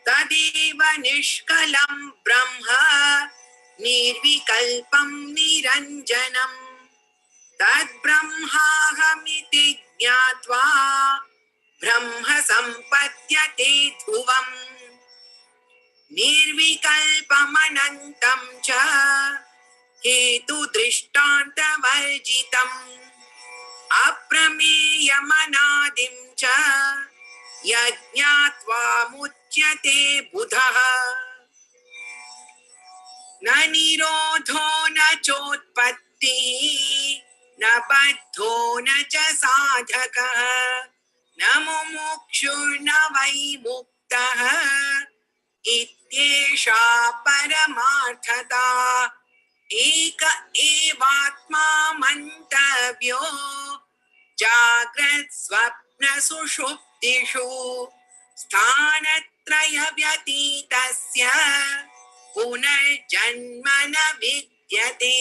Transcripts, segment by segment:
तदेव निष्कलं ब्रह्म निर्विकल्पं निरञ्जनम् तद्ब्रह्माहमिति ज्ञात्वा ब्रह्म सम्पद्यते ध्रुवम् निर्विकल्पमनन्तं च हेतुदृष्टान्तवर्जितम् अप्रमेयमनादिं च यज्ञात्वा मुच्यते बुधः न निरोधो न चोत्पत्तिः न बद्धो न च साधकः न मुमुक्षुर्न वै मुक्तः इत्येषा परमार्थता एक एवात्मा मन्तव्यो जाग्रत् स्वप्न सुषुप्तिषु स्थानत्रय व्यतीतस्य पुनर्जन्म न विद्यते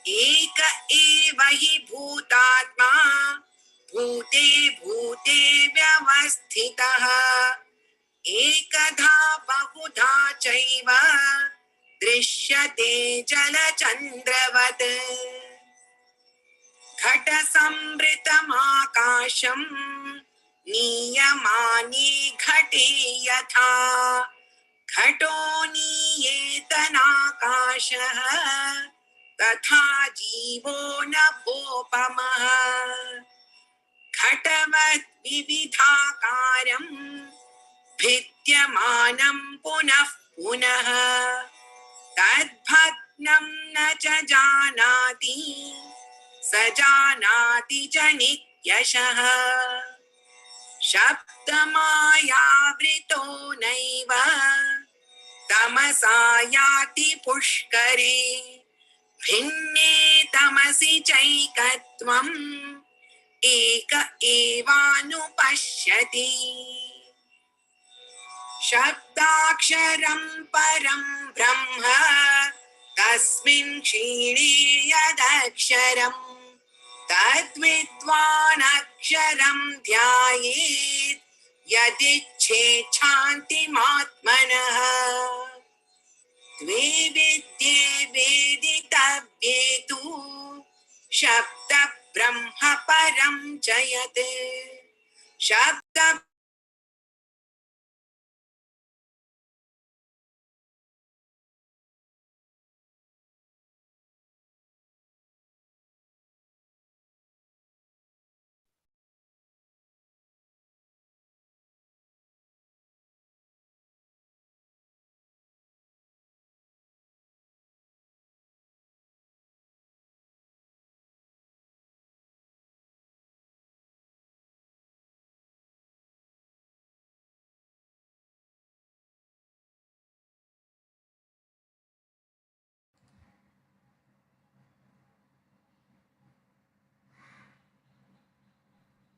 एक एव हि भूतात्मा भूते भूते व्यवस्थितः एकधा बहुधा चैव दृश्यते जलचन्द्रवत् घटसंवृतमाकाशं नीयमाने घटे यथा घटो नीयेतनाकाशः तथा जीवो नभोपमः घटवत् विविधाकारं भिद्यमानं पुनः पुनः तद्भग्नं न च जानाति स जानाति च नित्यशः शब्दमायावृतो नैव तमसा याति पुष्करे भिन्ने तमसि चैकत्वम् एक एवानुपश्यति शब्दाक्षरं परं ब्रह्म तस्मिन् क्षीणे यदक्षरम् तद्विद्वानक्षरं ध्यायेत् यदिच्छेच्छान्तिमात्मनः द्वे विद्ये वेदितव्ये तु शब्द ब्रह्म परं च यत् शब्द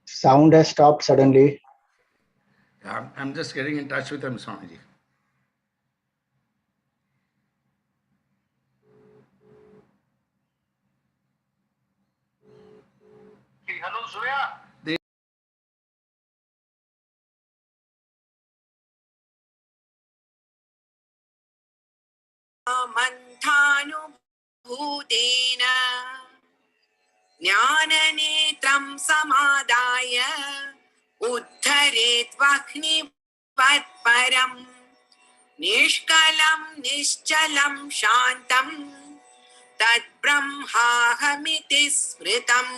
Sound has stopped suddenly. I'm just getting in touch with him, Swamiji. Hello, Zoya. मन्थानुभूतेन ज्ञाननेत्रं समादाय उद्धरेत् वह्निवत्परम् निष्कलं निश्चलं शान्तं तद्ब्रह्माहमिति स्मृतम्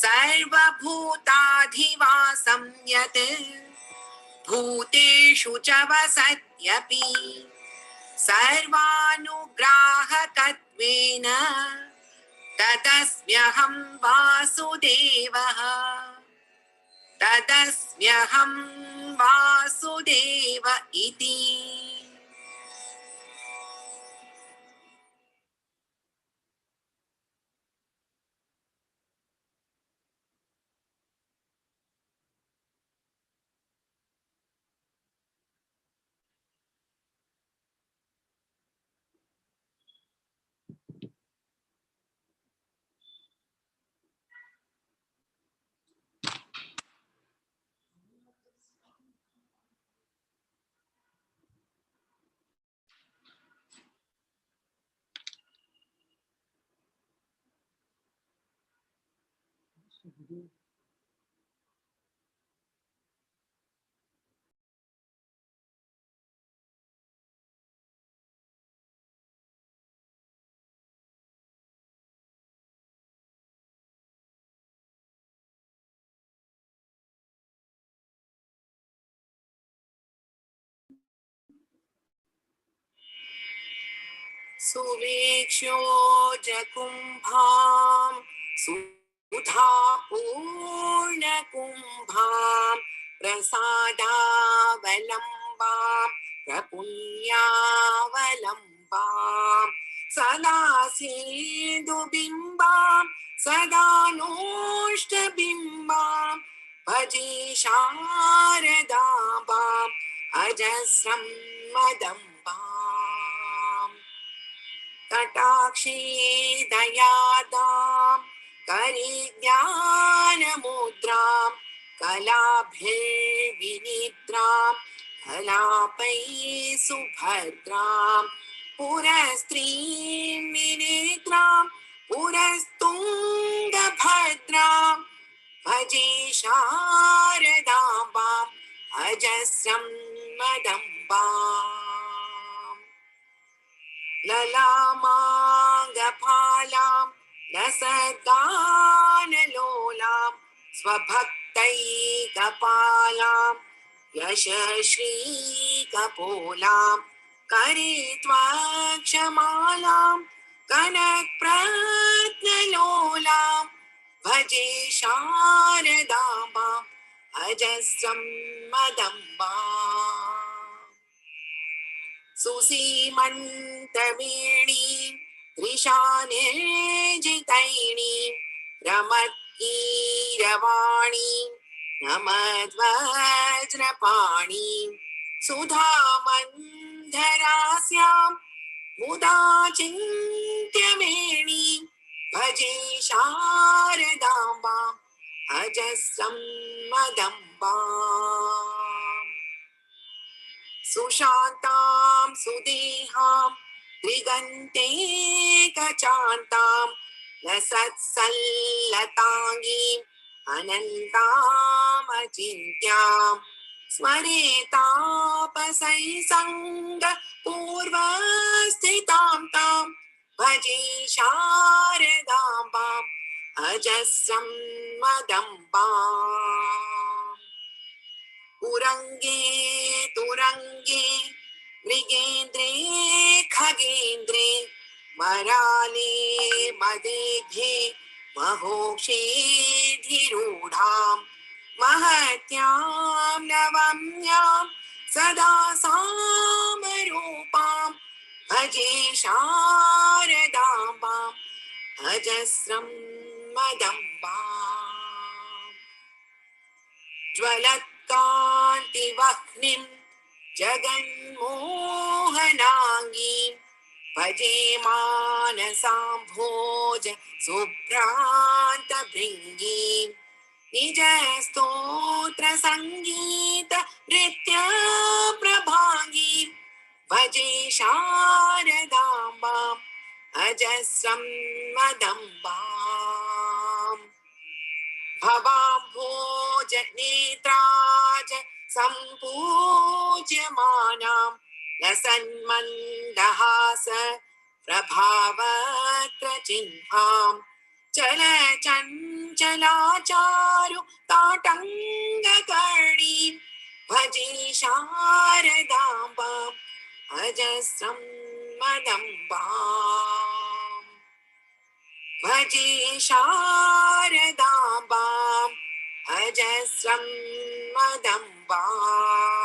सर्वभूताधिवासं यत् भूतेषु च वसत्यपि सर्वानुग्राहकत्वेन तदस्म्यहं वासुदेवः तदस्म्यहं वासुदेव इति। सुवेक्ष्यो जकुम्भां सुधा पूर्णकुम्भां प्रसादावलम्बां प्रपुण्यावलम्बां सदा सेन्दुबिम्बां सदा नोष्टबिम्बां भजे शारदाम्बाम् अजस्रं मदम्बाम् कटाक्षे दयादां करे ज्ञानमुद्रां कलाभिर्विनिद्रां कलापै सुभद्रां पुरस्त्रीं विनेत्रां पुरस्तुङ्गभद्रां भजे शारदाम्बाम् अजस्रं मदम्बाम् ललामाङ्गफालां लसदानलोलां स्वभक्तैकपालां यशश्रीकपोलां करे त्वाक्षमालां कनकप्रत्नलोलां भजे शारदाम्बाम् अजस्रं मदम्बाम् सुसीमन्तवेणीं त्रिशानिर्जितैणीं रमत्कीरवाणीं नमद्वज्रपाणीं सुधामन्धरास्यां मुदा चिन्त्यमेणीं भजे शारदाम्बाम् अजस्रं मदम्बाम् सुशान्तां सुदेहां त्रिगन्तेकचान्तां लसत्सल्लताङ्गीम् अनन्तामचिन्त्यां स्मरेतापसैसङ्गपूर्वस्थितां तां भजे शारदाम्बाम् अजस्रं मदम्बाम् उरङ्गे तुरङ्गे मृगेन्द्रे खगेन्द्रे मराले मदेघे महोक्षेधिरूढां महत्यां नवम्यां सदा सामरूपां भजे शारदाम्बाम् अजस्रं मदम्बाम् ज्वलत्कान्तिवह्निं जगन्मोहनाङ्गीं भजे मानसाम्भोज शुभ्रान्तभृङ्गीं निजस्तोत्रसङ्गीत नृत्यप्रभाङ्गीं भजे शारदाम्बाम् अजस्रं मदम्बाम् भवाम्भोजनेत्राज सम्पूज्यमानां लसन्मन्दहास प्रभावत्र चलचञ्चलाचारु ताटङ्गकर्णीं भजे शारदाम्बाम् अजस्रं मदम्बाम् भजे शारदाम्बाम् अजस्रं मदम्बाम्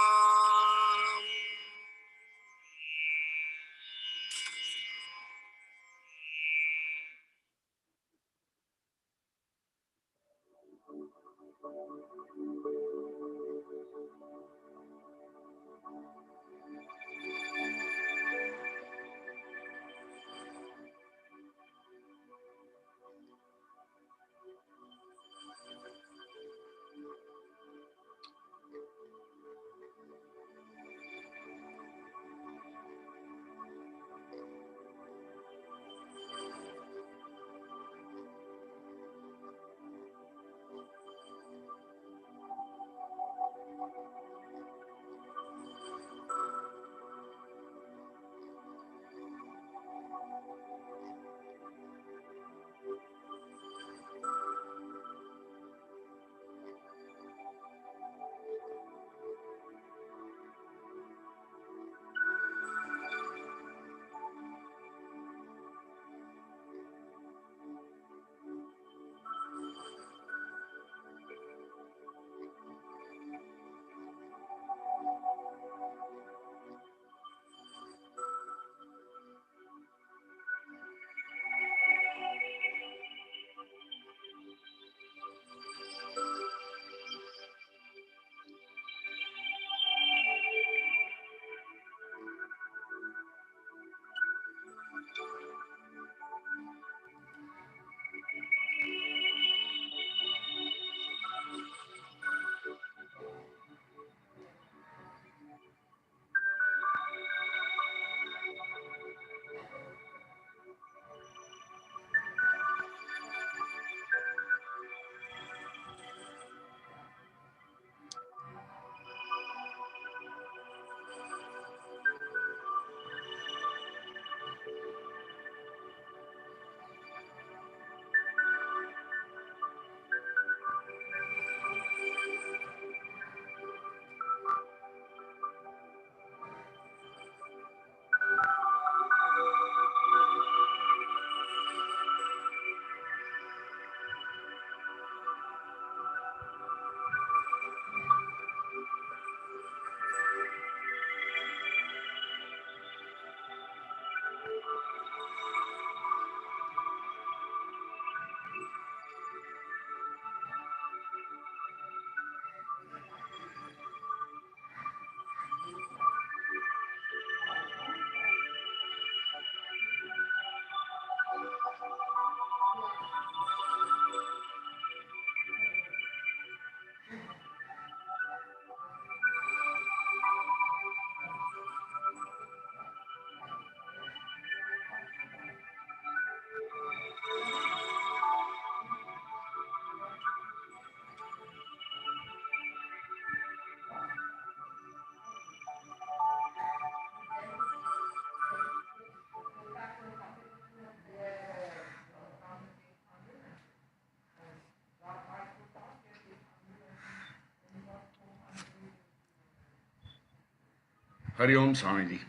Hari Om Swamiji.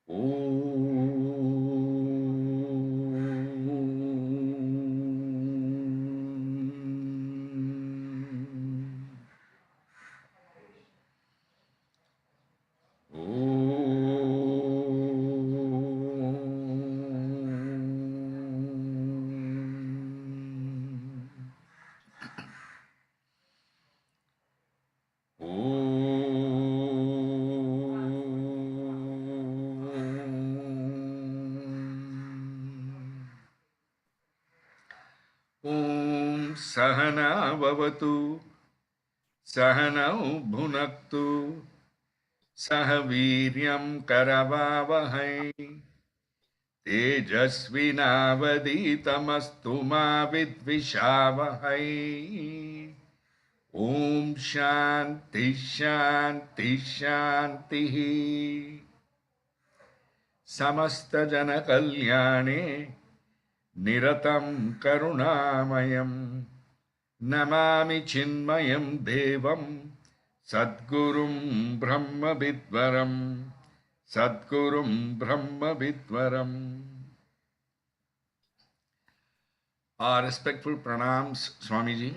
Om Sahana Bhavatu Sahanau Bhunaktu Sahaviryam Karavavahai Tejasvinavaditamastu ma vidvishavahai. Om Shanti Shanti Shanti. Samasta Jana Kalyane Niratam Karunamayam Namami Chinmayam Devam Sadgurum Brahma Vidvaram Sadgurum Brahma Vidvaram. Our respectful pranams, Swamiji.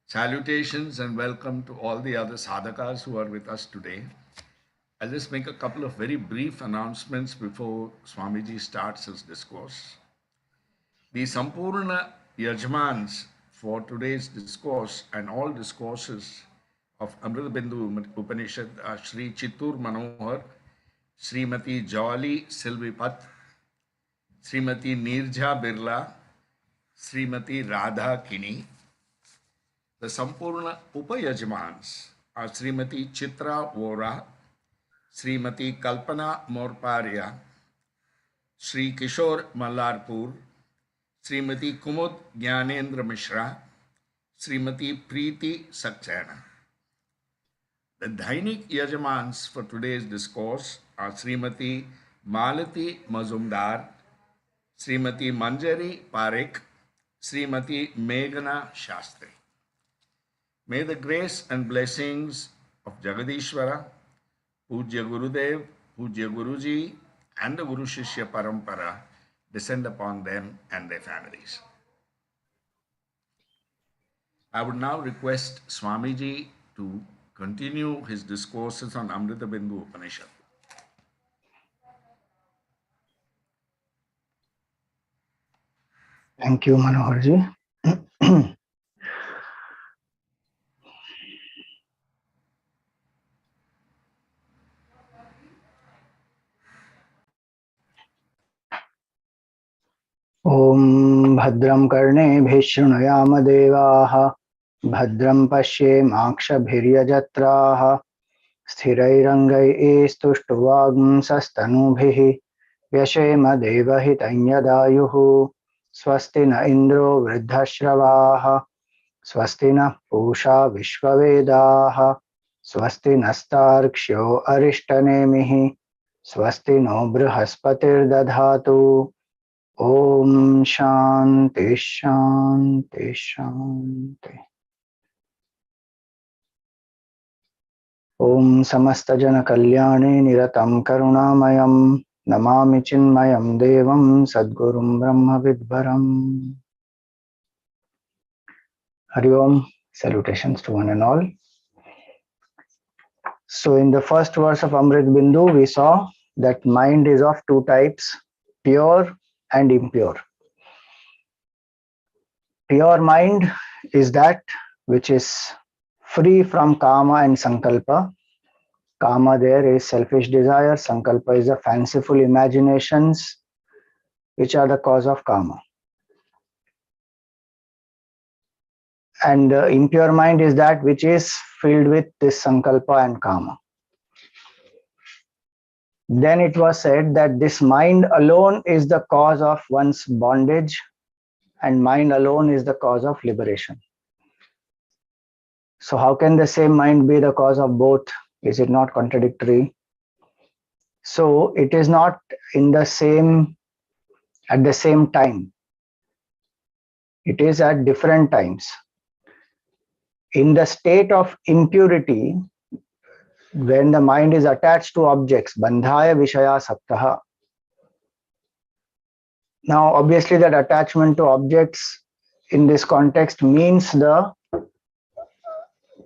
Salutations and welcome to all the other sadhakas who are with us today. I'll just make a couple of very brief announcements before Swamiji starts his discourse. The Sampurna Yajmans for today's discourse and all discourses of Amrita Bindu Upanishad are Sri Chittur Manohar, Srimati Jolly Silvipat, Srimati Nirja Birla, Srimati Radha Kini. The Sampurna Upayajmans are Srimati Chitra Vora, Srimati Kalpana Morparia, Sri Kishore Mallarpur, Srimati Kumud Gyanendra Mishra, Srimati Preeti Saxena. The Dhainik Yajamans for today's discourse are Srimati Malati Mazumdar, Srimati Manjari Parekh, Srimati Meghana Shastri. May the grace and blessings of Jagadishwara, Pujya Gurudev, Pujya Guruji, and the Guru Shishya Parampara descend upon them and their families. I would now request Swamiji to continue his discourses on Amrita Bindu Upanishad. Thank you, Manoharji. Om Bhadram Karneभिः शृणुयाम देवाः भद्रं पश्येमाक्षभिर्यजत्राः स्थिरैरङ्गैस्तुष्टुवागुंसस्तनूभिः व्यशेम देवहितं यदायुः स्वस्ति न इन्द्रो वृद्धश्रवाः स्वस्ति नः पूषा विश्ववेदाः स्वस्ति नस्तार्क्ष्यो अरिष्टनेमिः स्वस्ति no बृहस्पतिर्दधातु Om Shanti शांति शांति। ओम समस्त जन कल्याणे निरतं करुणामयं नमामि चिन्मयं देवं सद्गुरुं ब्रह्म विद्वरम्। Hari Om, salutations to one and all. So in the first verse of Amrit Bindu, we saw that mind is of two types, pure and impure. Pure mind is that which is free from kama and sankalpa. Kama there is selfish desire, sankalpa is the fanciful imaginations which are the cause of kama. And the impure mind is that which is filled with this sankalpa and kama. Then it was said that this mind alone is the cause of one's bondage and mind alone is the cause of liberation. So how can the same mind be the cause of both? Is it not contradictory? So it is not in the same, at the same time. It is at different times. In the state of impurity, when the mind is attached to objects, bandhaya vishaya saptaha. Now, obviously, that attachment to objects in this context means the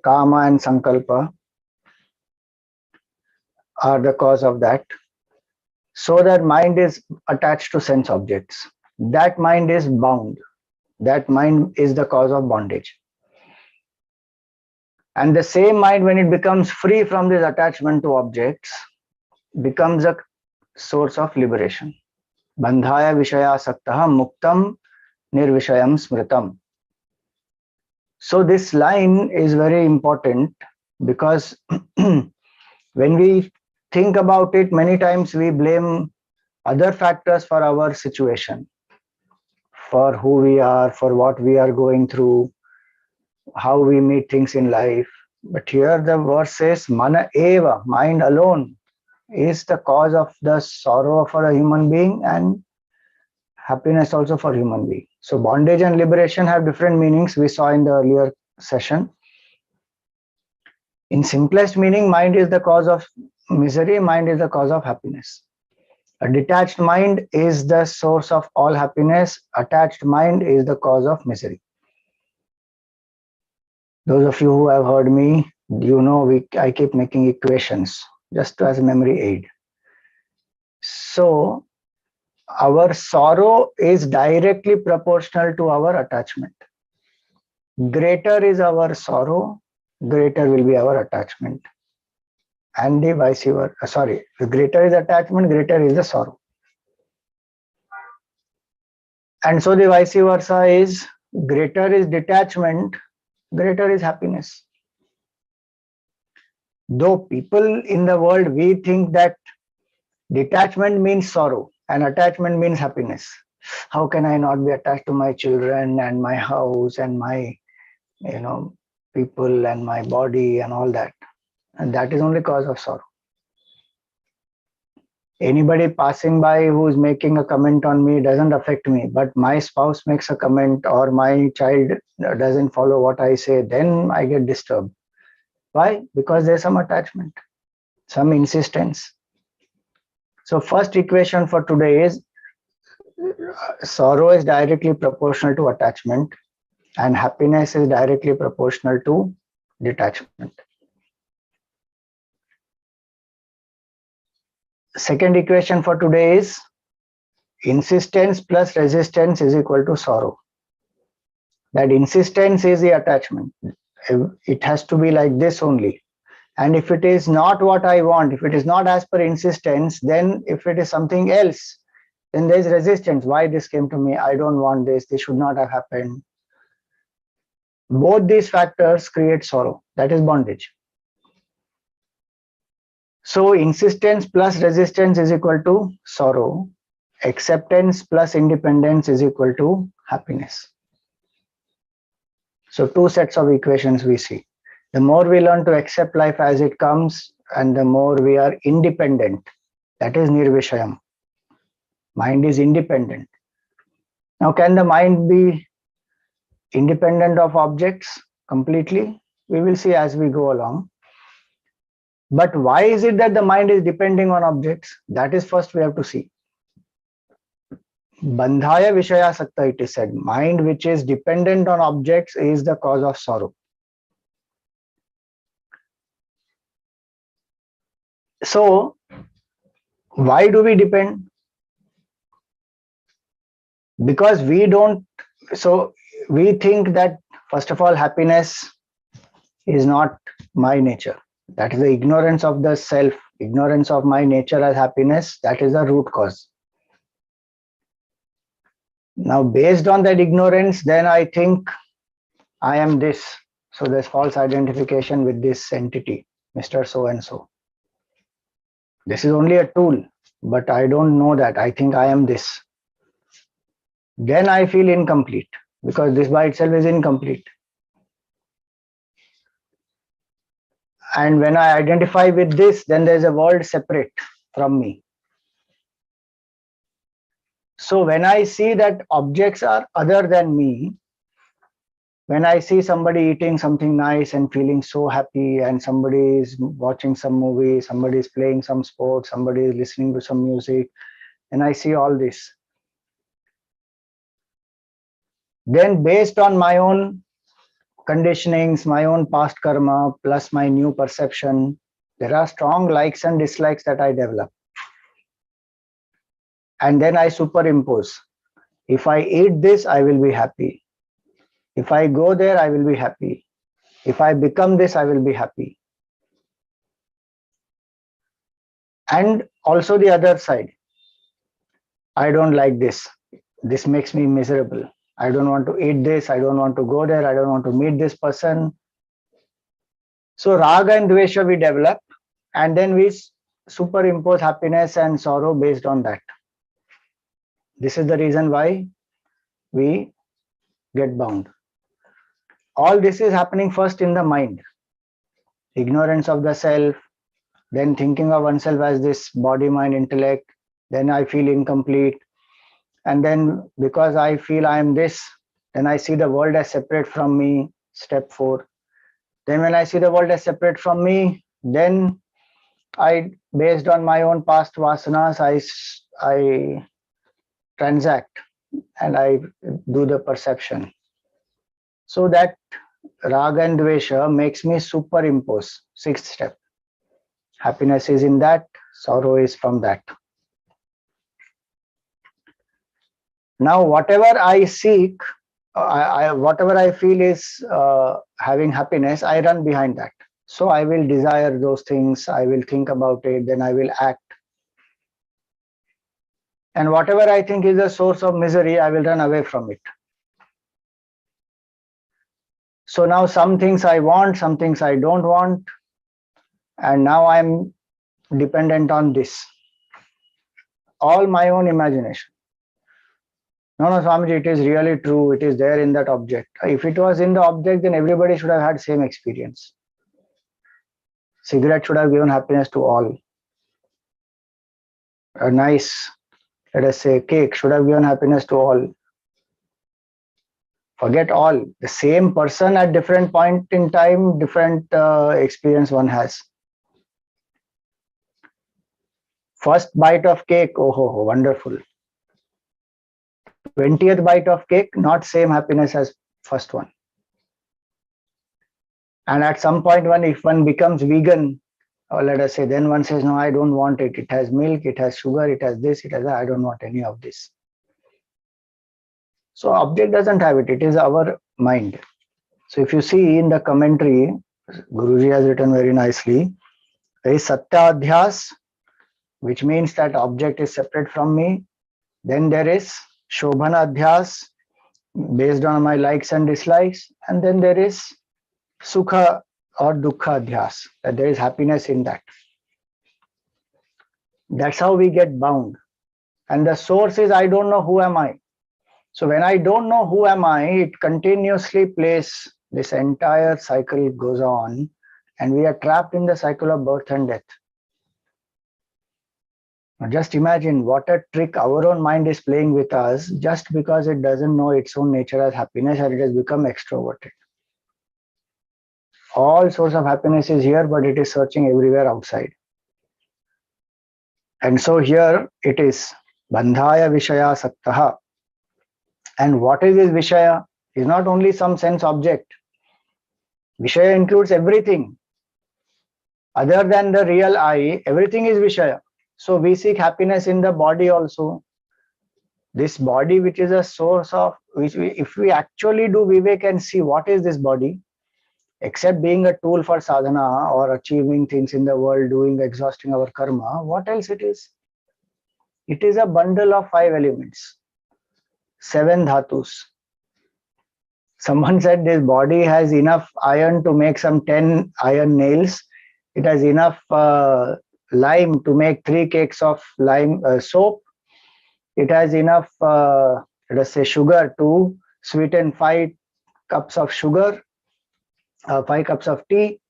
kama and sankalpa are the cause of that. So that mind is attached to sense objects. That mind is bound. That mind is the cause of bondage. And the same mind, when it becomes free from this attachment to objects, becomes a source of liberation. Bandhaya vishaya saktaha muktam nirvishayam smritam. So this line is very important because when we think about it, many times we blame other factors for our situation, for who we are, for what we are going through, how we meet things in life. But here the verse says, mana eva, mind alone, is the cause of the sorrow for a human being and happiness also for human being. So bondage and liberation have different meanings we saw in the earlier session. In simplest meaning, mind is the cause of misery, mind is the cause of happiness. A detached mind is the source of all happiness, attached mind is the cause of misery. Those of you who have heard me, you know I keep making equations just as a memory aid. So our sorrow is directly proportional to our attachment. Greater is our sorrow, greater will be our attachment. And the vice versa. The greater is attachment, greater is the sorrow. And so the vice versa is greater is detachment, greater is happiness. Though people in the world, we think that detachment means sorrow and attachment means happiness. How can I not be attached to my children and my house and my, people and my body and all that? And that is only cause of sorrow. Anybody passing by who is making a comment on me doesn't affect me, but my spouse makes a comment or my child doesn't follow what I say, then I get disturbed. Why? Because there's some attachment, some insistence. So first equation for today is sorrow is directly proportional to attachment and happiness is directly proportional to detachment. Second equation for today is insistence plus resistance is equal to sorrow. That insistence is the attachment. It has to be like this only. And if it is not what I want, if it is not as per insistence, then if it is something else, then there is resistance. Why this came to me? I don't want this. This should not have happened. Both these factors create sorrow. That is bondage. So insistence plus resistance is equal to sorrow. Acceptance plus independence is equal to happiness. So two sets of equations we see. The more we learn to accept life as it comes and the more we are independent, that is nirvishayam. Mind is independent. Now, can the mind be independent of objects completely? We will see as we go along. But why is it that the mind is depending on objects? That is first we have to see. Bandhaya vishaya sakta, it is said. Mind which is dependent on objects is the cause of sorrow. So, why do we depend? Because we don't, so we think that first of all, happiness is not my nature. That is the ignorance of the self, ignorance of my nature as happiness. That is the root cause. Now, based on that ignorance, then I think I am this. So there's false identification with this entity, Mr. So-and-so. This is only a tool, but I don't know that. I think I am this. Then I feel incomplete because this by itself is incomplete. And when I identify with this, then there's a world separate from me. So when I see that objects are other than me, When I see somebody eating something nice and feeling so happy, and somebody is watching some movie, somebody is playing some sport, somebody is listening to some music, and I see all this, then based on my own conditionings, my own past karma, plus my new perception, there are strong likes and dislikes that I develop. And then I superimpose. If I eat this, I will be happy. If I go there, I will be happy. If I become this, I will be happy. And also the other side, I don't like this. This makes me miserable. I don't want to eat this. I don't want to go there. I don't want to meet this person. So raga and dvesha we develop, and then we superimpose happiness and sorrow based on that. This is the reason why we get bound. All this is happening first in the mind. Ignorance of the self, then thinking of oneself as this body, mind, intellect, then I feel incomplete. And then because I feel I am this, then I see the world as separate from me, step 4. Then when I see the world as separate from me, then I, based on my own past vasanas, I transact and I do the perception. So that raga and dvesha makes me superimpose. 6th step. Happiness is in that, sorrow is from that. Now, whatever I seek, whatever I feel is having happiness, I run behind that. So I will desire those things, I will think about it, then I will act. And whatever I think is a source of misery, I will run away from it. So now some things I want, some things I don't want, and now I'm dependent on this. All my own imagination. No, Swamiji, it is really true. It is there in that object. If it was in the object, then everybody should have had same experience. Cigarette should have given happiness to all. A nice, let us say, cake should have given happiness to all. Forget all. The same person at different point in time, different experience one has. First bite of cake, oh, wonderful. 20th bite of cake, not same happiness as first one. And at some point, if one becomes vegan, or let us say, then one says, no, I don't want it. It has milk, it has sugar, it has this, it has that. I don't want any of this. So object doesn't have it. It is our mind. So if you see in the commentary, Guruji has written very nicely, there is Satya Adhyas, which means that object is separate from me. Then there is Shobhana Adhyas, based on my likes and dislikes. And then there is Sukha or Dukkha Adhyas, that there is happiness in that. That's how we get bound. And the source is, I don't know who am I. So when I don't know who am I, it continuously plays, this entire cycle goes on, and we are trapped in the cycle of birth and death. Now just imagine what a trick our own mind is playing with us, just because it doesn't know its own nature as happiness, and it has become extroverted. All source of happiness is here, but it is searching everywhere outside. And so here it is, Bandhaya Vishaya Saktaha. And what is this Vishaya? Is not only some sense object. Vishaya includes everything. Other than the real I, everything is Vishaya. So we seek happiness in the body also. This body, which is a source of, which if we actually do Vivek and see what is this body, except being a tool for sadhana or achieving things in the world, doing, exhausting our karma, what else it is? It is a bundle of 5 elements, 7 dhatus. Someone said this body has enough iron to make some 10 iron nails. It has enough lime to make 3 cakes of lime soap. It has enough, let us say, sugar to sweeten 5 cups of sugar, 5 cups of tea.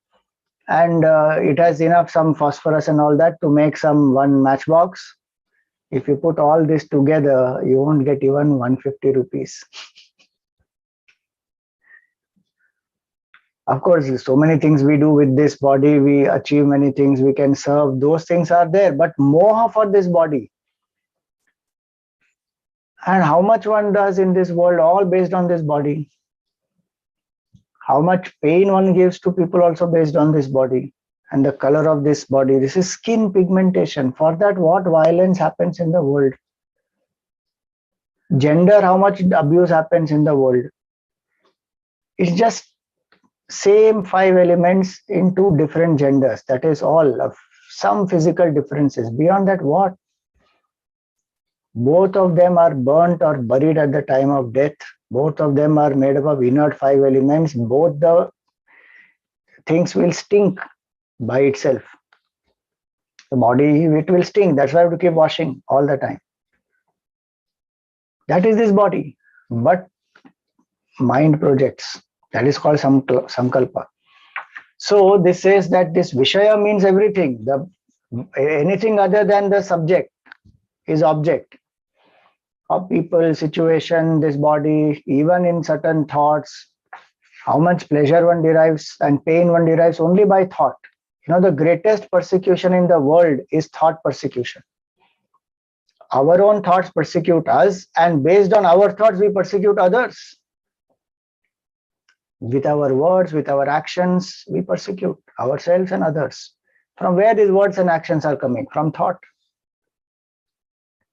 And it has enough some phosphorus and all that to make some 1 matchbox. If you put all this together, you won't get even 150 rupees. Of course, so many things we do with this body, we achieve many things, we can serve, those things are there, but moha for this body. And how much one does in this world, all based on this body. How much pain one gives to people also based on this body and the color of this body. This is skin pigmentation. For that, what violence happens in the world? Gender, how much abuse happens in the world? It's just same 5 elements in 2 different genders. That is all. Of some physical differences. Beyond that, what? Both of them are burnt or buried at the time of death. Both of them are made up of inert 5 elements. Both the things will stink by itself. The body, it will stink. That's why I have to keep washing all the time. That is this body. But mind projects. That is called samkalpa. So this says that this Vishaya means everything. Anything other than the subject is object of people, situation, this body, even in certain thoughts. How much pleasure one derives and pain one derives only by thought. The greatest persecution in the world is thought persecution. Our own thoughts persecute us, and based on our thoughts, we persecute others. With our words, with our actions, we persecute ourselves and others. From where these words and actions are coming? From thought.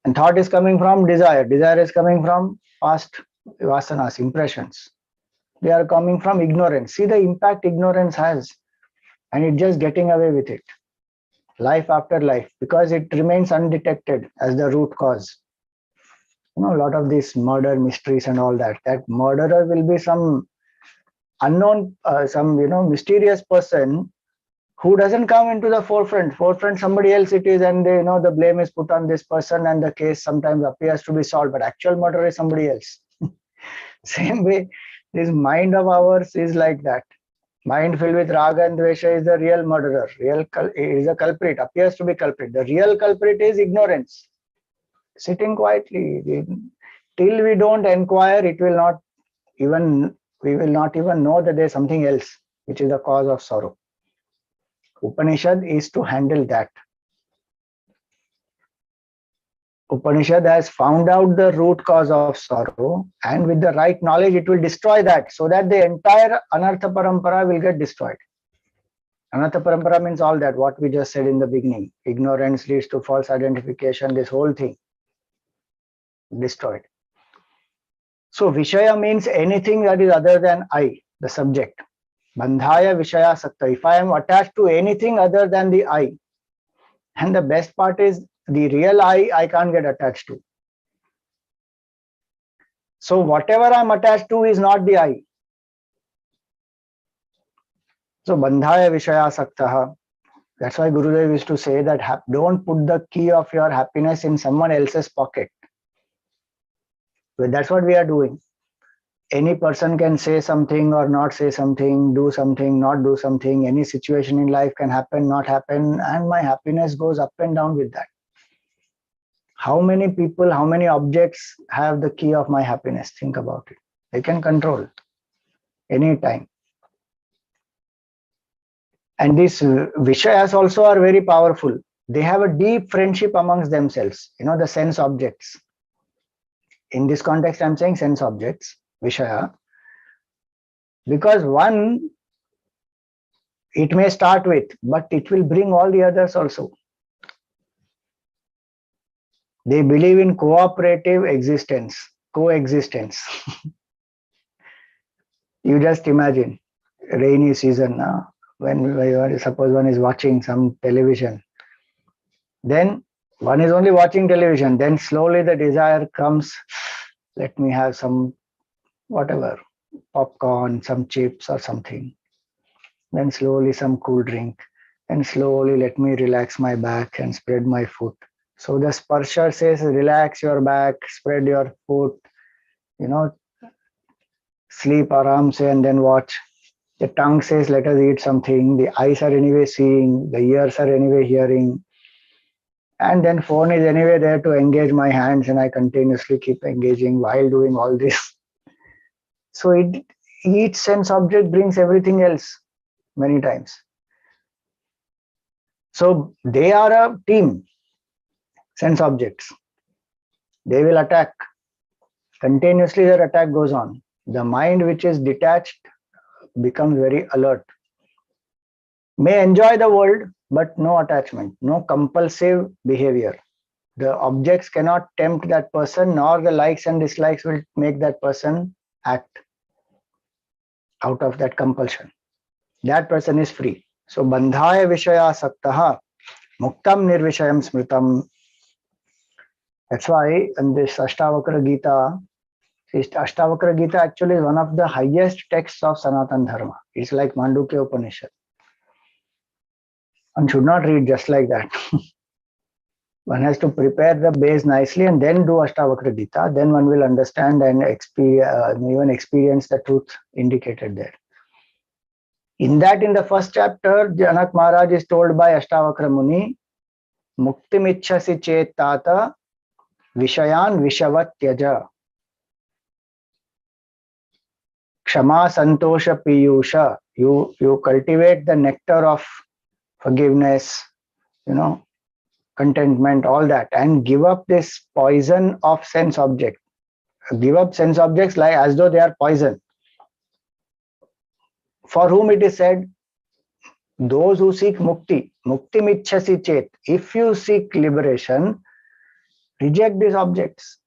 And thought is coming from desire. Desire is coming from past vasanas, impressions. They are coming from ignorance. See the impact ignorance has, and it's just getting away with it. Life after life, because it remains undetected as the root cause. A lot of these murder mysteries and all that. That murderer will be some unknown, some mysterious person who doesn't come into the forefront. Somebody else it is, and the blame is put on this person, and the case sometimes appears to be solved, but actual murderer is somebody else. Same way, this mind of ours is like that. Mind filled with raga and dvesha is the real murderer. Is a culprit, appears to be culprit. The real culprit is ignorance. Sitting quietly. Till we don't enquire, we will not even know that there's something else which is the cause of sorrow. Upanishad is to handle that. Upanishad has found out the root cause of sorrow, and with the right knowledge, it will destroy that, so that the entire Anartha Parampara will get destroyed. Anartha Parampara means all that, what we just said in the beginning. Ignorance leads to false identification, this whole thing destroyed. So Vishaya means anything that is other than I, the subject. Bandhaya Vishaya Sakta. If I am attached to anything other than the I, and the best part is the real I can't get attached to. So whatever I'm attached to is not the I. So Bandhaya Vishaya Saktaha. That's why Gurudev used to say that don't put the key of your happiness in someone else's pocket. Well, that's what we are doing. Any person can say something or not say something, do something, not do something. Any situation in life can happen, not happen, and my happiness goes up and down with that. How many people, how many objects have the key of my happiness? Think about it. They can control anytime. And these Vishayas also are very powerful. They have a deep friendship amongst themselves. The sense objects. In this context, I'm saying sense objects, Vishaya. Because one, it may start with, but it will bring all the others also. They believe in cooperative existence, coexistence. You just imagine, rainy season, when suppose one is watching some television, then one is only watching television, then slowly the desire comes, let me have some, whatever, popcorn, some chips or something. Then slowly some cool drink. Then slowly let me relax my back and spread my foot. So the sparsha says, relax your back, spread your foot, sleep aram se and then watch. The tongue says, let us eat something. The eyes are anyway seeing, the ears are anyway hearing. And then phone is anyway there to engage my hands, and I continuously keep engaging while doing all this. So each sense object brings everything else many times. So they are a team, sense objects. They will attack. Continuously their attack goes on. The mind which is detached becomes very alert. May enjoy the world, but no attachment, no compulsive behavior. The objects cannot tempt that person, nor the likes and dislikes will make that person act out of that compulsion. That person is free. So bandhaya vishaya saktaha muktam nirvishayam smritam. That's why in this Ashtavakra Gita, Ashtavakra Gita actually is one of the highest texts of Sanatana Dharma. It's like Mandukya Upanishad. One should not read just like that. One has to prepare the base nicely and then do Ashtavakra Gita. Then one will understand and even experience the truth indicated there. In that, in the first chapter, Janak Maharaj is told by Ashtavakra Muni, Muktimicchasi chet tata vishayan vishavat tyaja. Kshama santosha piyusha. You cultivate the nectar of forgiveness, contentment, all that, and give up this poison of sense object. Give up sense objects like as though they are poison. For whom it is said, those who seek mukti, mukti michhasi chet. If you seek liberation, reject these objects.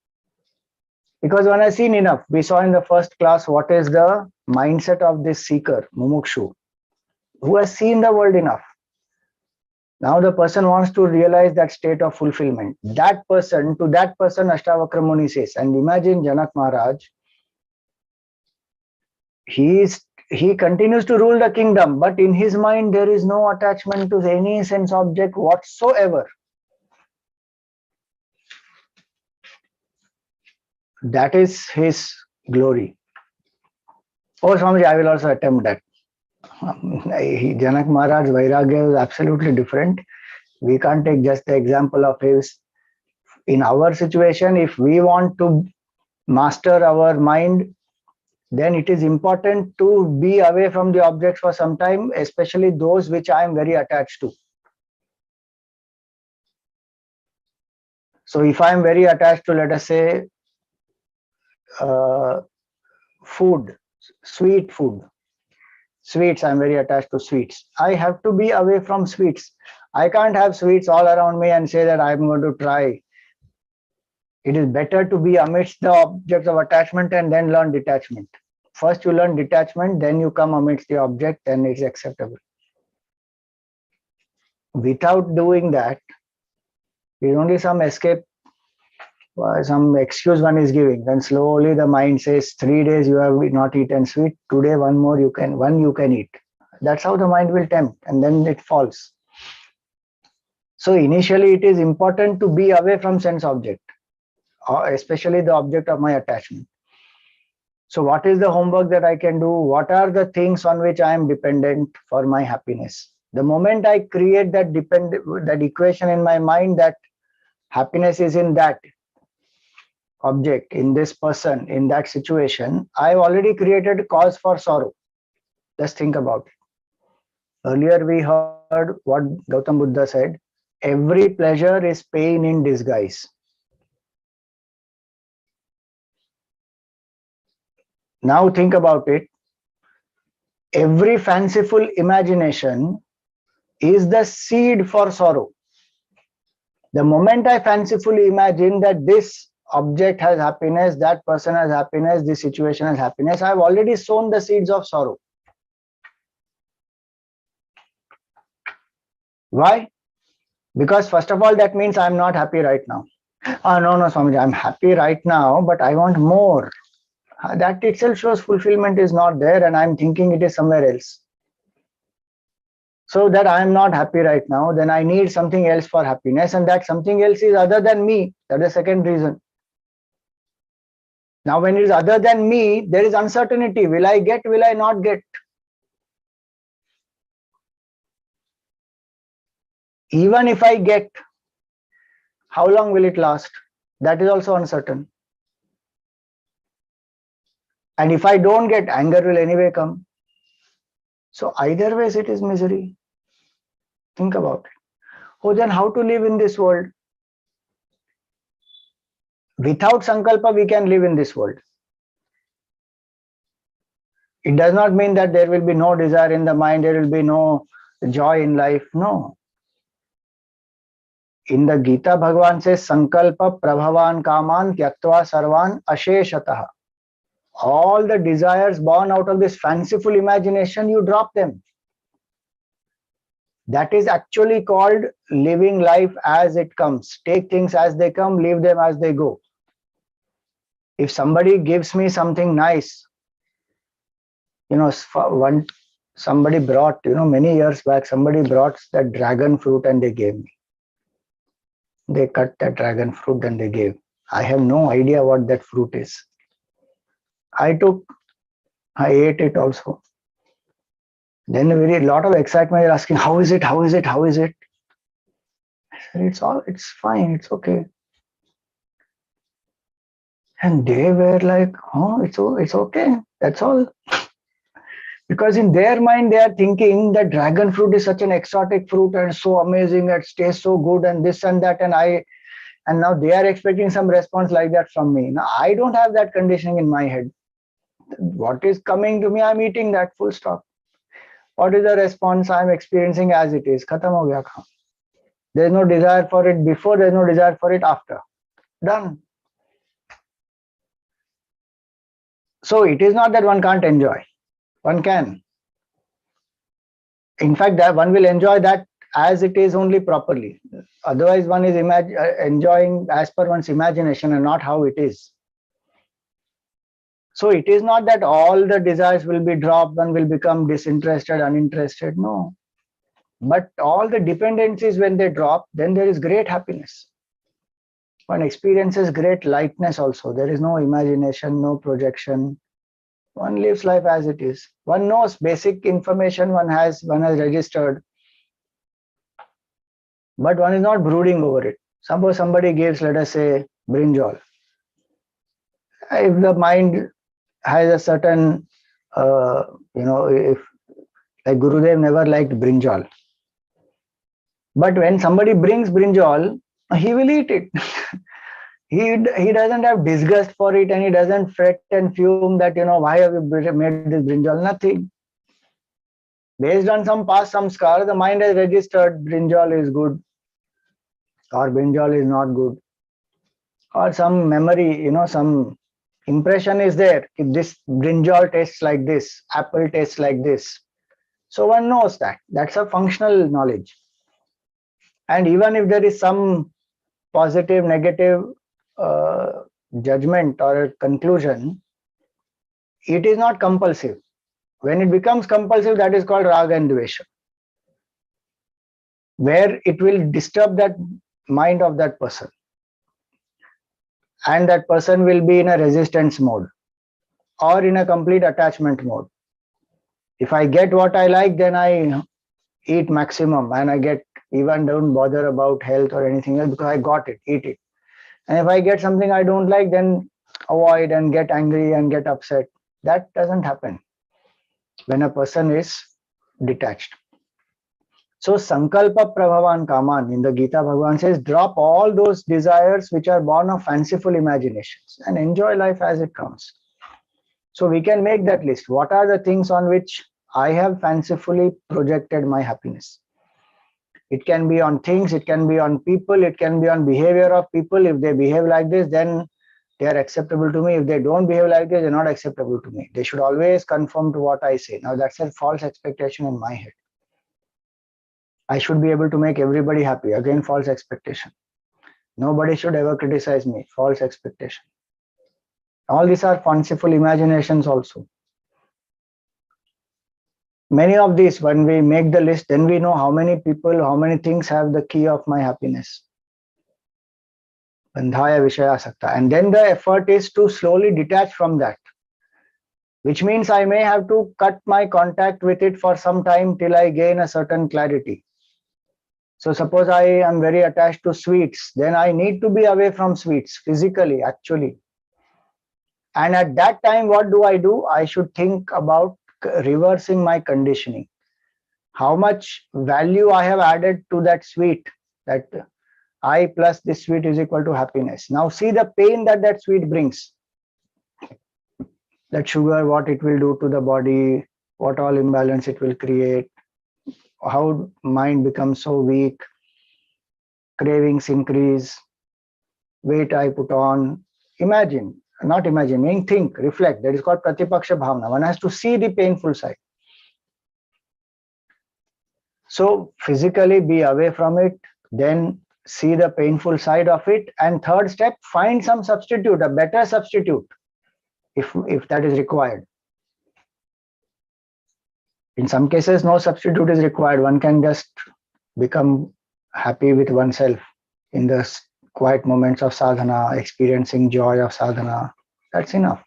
Because one has seen enough. We saw in the first class what is the mindset of this seeker, mumukshu, who has seen the world enough. Now the person wants to realize that state of fulfillment. To that person, Ashtavakra Muni says, and imagine Janak Maharaj, he continues to rule the kingdom, but in his mind there is no attachment to any sense object whatsoever. That is his glory. Oh, Swamiji, I will also attempt that. Janak Maharaj Vairagya is absolutely different. We can't take just the example of his. In our situation, if we want to master our mind, then it is important to be away from the objects for some time, especially those which I am very attached to. So if I am very attached to, let us say, food, sweet food, sweets, I am very attached to sweets. I have to be away from sweets. I can't have sweets all around me and say that I am going to try. It is better to be amidst the objects of attachment and then learn detachment. First you learn detachment, then you come amidst the object, and it's acceptable. Without doing that, it's only some escape, some excuse one is giving. Then slowly the mind says, 3 days you have not eaten sweet, today one you can eat. That's how the mind will tempt, and then it falls. So initially it is important to be away from sense object, especially the object of my attachment. So what is the homework that I can do? What are the things on which I am dependent for my happiness? The moment I create that equation in my mind that happiness is in that object, in this person, in that situation, I've already created a cause for sorrow. Just think about it. Earlier we heard what Gautam Buddha said, every pleasure is pain in disguise. Now think about it. Every fanciful imagination is the seed for sorrow. The moment I fancifully imagine that this object has happiness, that person has happiness, this situation has happiness, I've already sown the seeds of sorrow. Why? Because first of all, that means I'm not happy right now. No, Swamiji, I'm happy right now, but I want more. That itself shows fulfillment is not there, and I'm thinking it is somewhere else. So that I am not happy right now, then I need something else for happiness, and that something else is other than me. That is the second reason. Now when it is other than me, there is uncertainty. Will I get, will I not get? Even if I get, how long will it last? That is also uncertain. And if I don't get, anger will anyway come. So either ways it is misery. Think about it. Oh, then how to live in this world? Without sankalpa, we can live in this world. It does not mean that there will be no desire in the mind, there will be no joy in life. No. In the Gita, Bhagavan says, Sankalpa prabhavan kaman tyaktva sarvan asheshatah. All the desires born out of this fanciful imagination, you drop them. That is actually called living life as it comes. Take things as they come, leave them as they go. If somebody gives me something nice, somebody brought, many years back, somebody brought that dragon fruit and they gave me. They cut that dragon fruit and they gave. I have no idea what that fruit is. I ate it also. Then a lot of excitement, you're asking, how is it? How is it? How is it? I said, it's fine, it's okay. And they were like, oh, it's okay. That's all. Because in their mind, they are thinking that dragon fruit is such an exotic fruit and so amazing, it tastes so good and this and that. And now they are expecting some response like that from me. Now, I don't have that conditioning in my head. What is coming to me, I'm eating that, full stop. What is the response I'm experiencing as it is? Khatam ho gaya kaam. There's no desire for it before, there's no desire for it after. Done. So it is not that one can't enjoy. One can. In fact, that one will enjoy that as it is only properly. Otherwise, one is enjoying as per one's imagination and not how it is. So it is not that all the desires will be dropped, one will become disinterested, uninterested. No. But all the dependencies, when they drop, then there is great happiness. One experiences great lightness also. There is no imagination, no projection. One lives life as it is. One knows basic information one has registered, but one is not brooding over it. Suppose somebody gives, let us say, brinjal. If the mind has a certain, if like Gurudev never liked brinjal, but when somebody brings brinjal, he will eat it. He doesn't have disgust for it, and he doesn't fret and fume that, why have you made this brinjal? Nothing. Based on some past samskar, the mind has registered brinjal is good or brinjal is not good. Or some memory, some impression is there. If this brinjal tastes like this, apple tastes like this. So one knows that. That's a functional knowledge. And even if there is some positive, negative judgment or a conclusion, it is not compulsive. When it becomes compulsive, that is called raga and dvesha, where it will disturb that mind of that person. And that person will be in a resistance mode or in a complete attachment mode. If I get what I like, then I eat maximum and I even don't bother about health or anything else because I got it, eat it. And if I get something I don't like, then avoid and get angry and get upset. That doesn't happen when a person is detached. So sankalpa prabhavan kaman, in the Gita, Bhagavan says, drop all those desires which are born of fanciful imaginations and enjoy life as it comes. So we can make that list. What are the things on which I have fancifully projected my happiness? It can be on things, it can be on people, it can be on behavior of people. If they behave like this, then they are acceptable to me. If they don't behave like this, they're not acceptable to me. They should always conform to what I say. Now that's a false expectation in my head. I should be able to make everybody happy. Again, false expectation. Nobody should ever criticize me. False expectation. All these are fanciful imaginations also. Many of these, when we make the list, then we know how many people, how many things have the key of my happiness. Bandhaya Vishaya Sakta. And then the effort is to slowly detach from that, which means I may have to cut my contact with it for some time till I gain a certain clarity. So suppose I am very attached to sweets, then I need to be away from sweets physically, actually. And at that time, what do? I should think about reversing my conditioning. How much value I have added to that sweet, that I plus this sweet is equal to happiness. Now see the pain that that sweet brings. That sugar, what it will do to the body, what all imbalance it will create, how mind becomes so weak, cravings increase, weight I put on. Imagine, not imagine, meaning think, reflect. That is called Pratipaksha Bhavana. One has to see the painful side. So physically be away from it, then see the painful side of it, and third step, find some substitute, a better substitute, if that is required. In some cases, no substitute is required. One can just become happy with oneself in the quiet moments of sadhana, experiencing joy of sadhana. That's enough.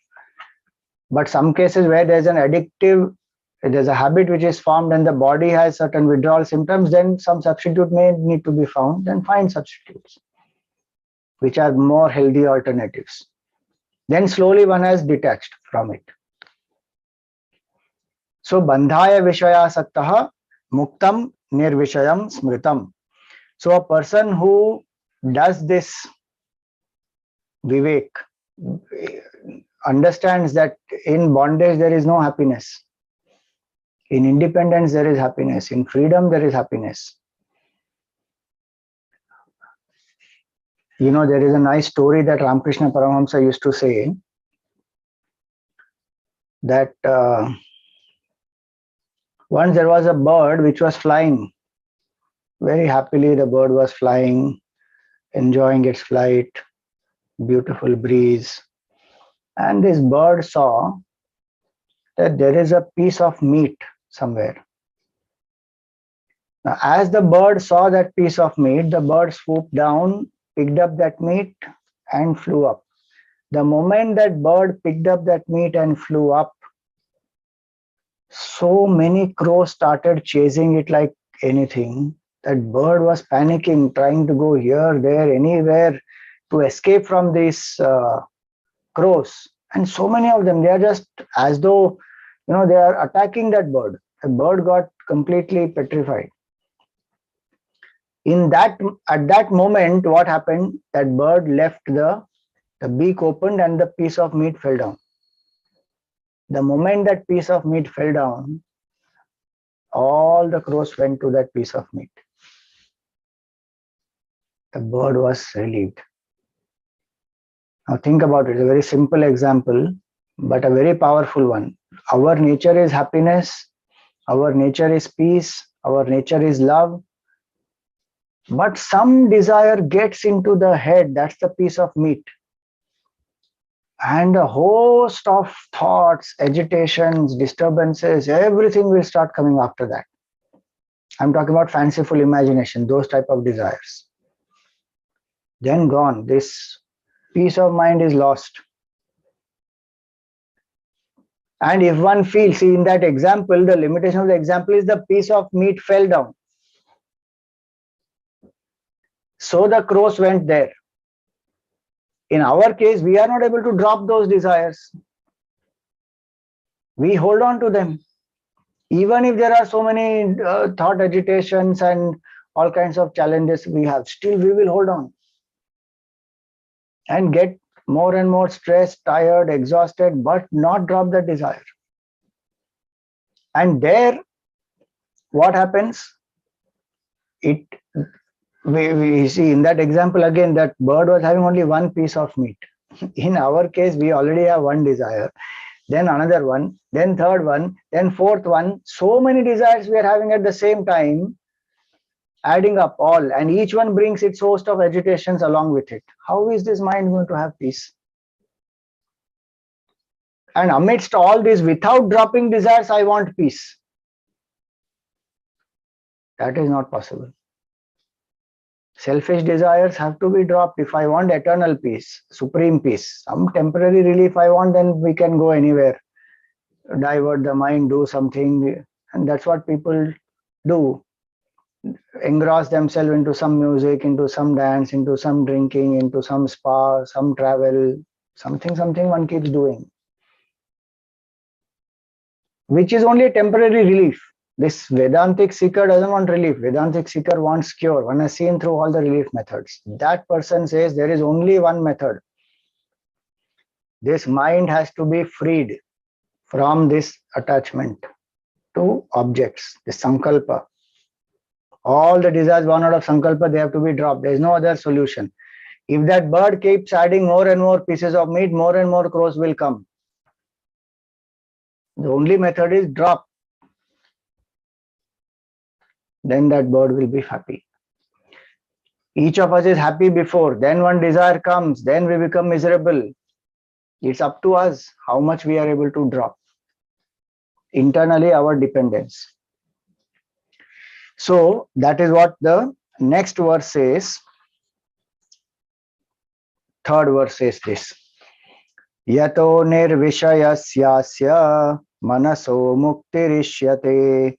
But some cases where there's an addictive, there's a habit which is formed and the body has certain withdrawal symptoms, then some substitute may need to be found. Then find substitutes which are more healthy alternatives. Then slowly one has detached from it. So bandhaya vishaya saktaha muktam nirvishayam smritam. So a person who does this vivek understands that in bondage there is no happiness. In independence there is happiness. In freedom there is happiness. You know, there is a nice story that Ramakrishna Paramahamsa used to say that once there was a bird which was flying. Very happily the bird was flying, enjoying its flight, beautiful breeze. And this bird saw that there is a piece of meat somewhere. Now, as the bird saw that piece of meat, the bird swooped down, picked up that meat and flew up. The moment that bird picked up that meat and flew up, so many crows started chasing it like anything. That bird was panicking, trying to go here, there, anywhere to escape from these crows. And so many of them, they are just as though, they are attacking that bird. The bird got completely petrified. At that moment, what happened? That bird left the beak opened and the piece of meat fell down. The moment that piece of meat fell down, all the crows went to that piece of meat. The bird was relieved. Now think about it. It's a very simple example, but a very powerful one. Our nature is happiness. Our nature is peace. Our nature is love. But some desire gets into the head. That's the piece of meat. And a host of thoughts, agitations, disturbances, everything will start coming after that. I'm talking about fanciful imagination, those type of desires. Then gone. This peace of mind is lost. And if one feels, see in that example, the limitation of the example is the piece of meat fell down. So the crows went there. In our case, we are not able to drop those desires. We hold on to them. Even if there are so many thought agitations and all kinds of challenges we have, still we will hold on. And get more and more stressed, tired, exhausted, but not drop the desire. And there, what happens? We see in that example again, that bird was having only one piece of meat. In our case, we already have one desire, then another one, then third one, then fourth one. So many desires we are having at the same time, adding up all, and each one brings its host of agitations along with it. How is this mind going to have peace? And amidst all this, without dropping desires, I want peace. That is not possible. Selfish desires have to be dropped. If I want eternal peace, supreme peace, some temporary relief I want, then we can go anywhere, divert the mind, do something. And that's what people do. Engross themselves into some music, into some dance, into some drinking, into some spa, some travel, Something one keeps doing, which is only a temporary relief. This Vedantic seeker doesn't want relief. Vedantic seeker wants cure. One has seen through all the relief methods. That person says there is only one method. This mind has to be freed from this attachment to objects, the sankalpa. All the desires born out of sankalpa, they have to be dropped. There is no other solution. If that bird keeps adding more and more pieces of meat, more and more crows will come. The only method is drop. Then that bird will be happy. Each of us is happy before. Then one desire comes. Then we become miserable. It's up to us how much we are able to drop. Internally, our dependence. So that is what the next verse says. Third verse says this. Yato nirvishayasyasya manaso muktirishyate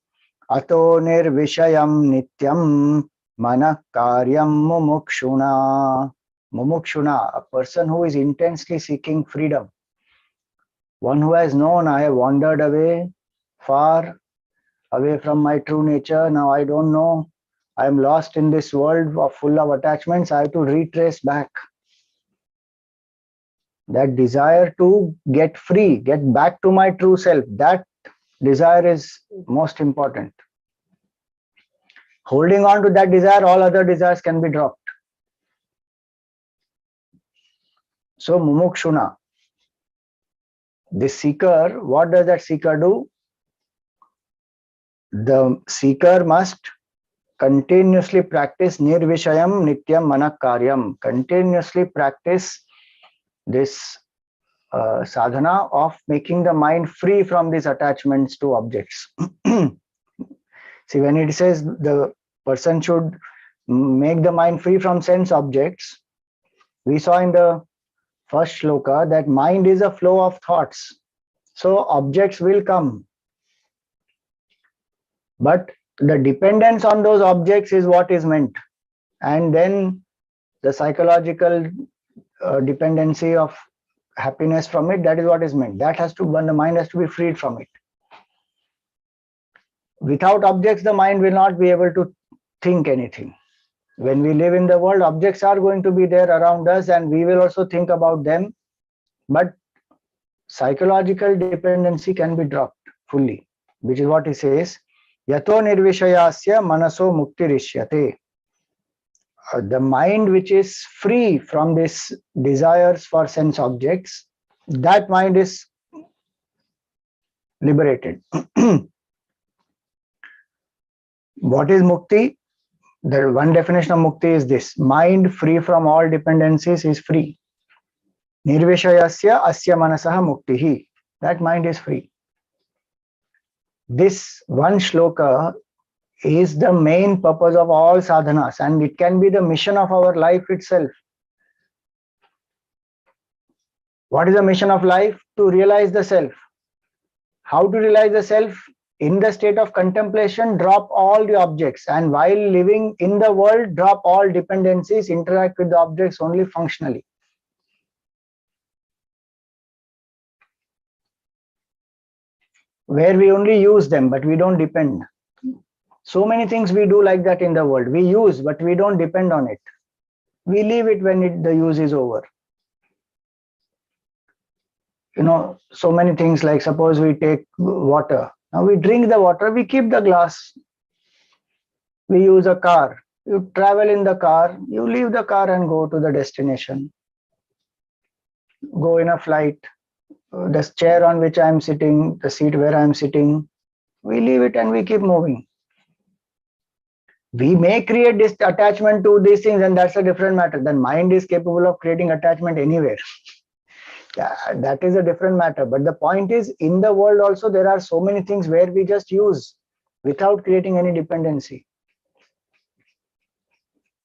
ato nirvishayam nityam mana karyam mumukshuna. Mumukshuna, a person who is intensely seeking freedom. One who has known, I have wandered away, far away from my true nature. Now I don't know. I am lost in this world full of attachments. I have to retrace back. That desire to get free, get back to my true self, that desire is most important. Holding on to that desire, all other desires can be dropped. So mumukshuna, the seeker, what does that seeker do? The seeker must continuously practice nirvishayam nityam manakaryam, continuously practice this sadhana of making the mind free from these attachments to objects. See, when it says the person should make the mind free from sense objects, we saw in the first shloka that mind is a flow of thoughts. So objects will come. But the dependence on those objects is what is meant. And then the psychological dependency of happiness from it, that is what is meant. That has to, when the mind has to be freed from it. Without objects, the mind will not be able to think anything. When we live in the world, objects are going to be there around us and we will also think about them. But psychological dependency can be dropped fully, which is what he says, Yato nirvishayasya manaso muktirishyate. The mind which is free from these desires for sense objects, that mind is liberated. What is mukti? The one definition of mukti is this: mind free from all dependencies is free. Nirvishayasya asya manasaha muktihi. That mind is free. This one shloka is the main purpose of all sadhanas, and it can be the mission of our life itself. What is the mission of life? To realize the self. How to realize the self? In the state of contemplation, drop all the objects, and while living in the world, drop all dependencies, interact with the objects only functionally. Where we only use them, but we don't depend. So many things we do like that in the world. We use, but we don't depend on it. We leave it when the use is over. You know, so many things, like suppose we take water. Now we drink the water, we keep the glass. We use a car. You travel in the car, you leave the car and go to the destination. Go in a flight. The chair on which I am sitting, the seat where I am sitting, we leave it and we keep moving. We may create this attachment to these things, and that's a different matter. The mind is capable of creating attachment anywhere. That is a different matter. But the point is, in the world also, there are so many things where we just use without creating any dependency.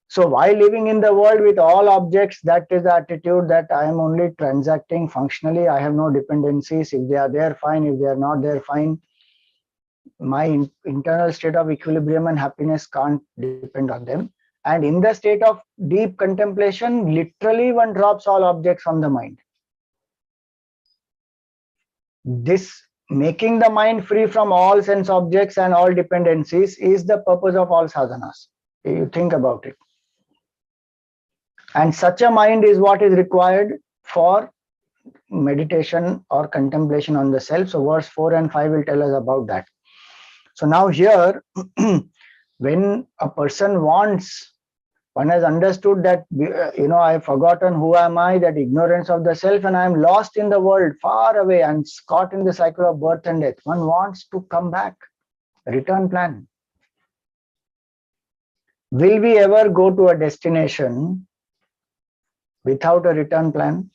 So while living in the world with all objects, that is the attitude that I am only transacting functionally. I have no dependencies. If they are there, fine. If they are not there, fine. My internal state of equilibrium and happiness can't depend on them. And in the state of deep contemplation, literally one drops all objects from the mind. This making the mind free from all sense objects and all dependencies is the purpose of all sadhanas. You think about it. And such a mind is what is required for meditation or contemplation on the self. So verse 4 and 5 will tell us about that. So now here, when a person wants, one has understood that, I have forgotten who am I, that ignorance of the self, and I am lost in the world, far away, and caught in the cycle of birth and death. One wants to come back. Return plan. Will we ever go to a destination without a return plan?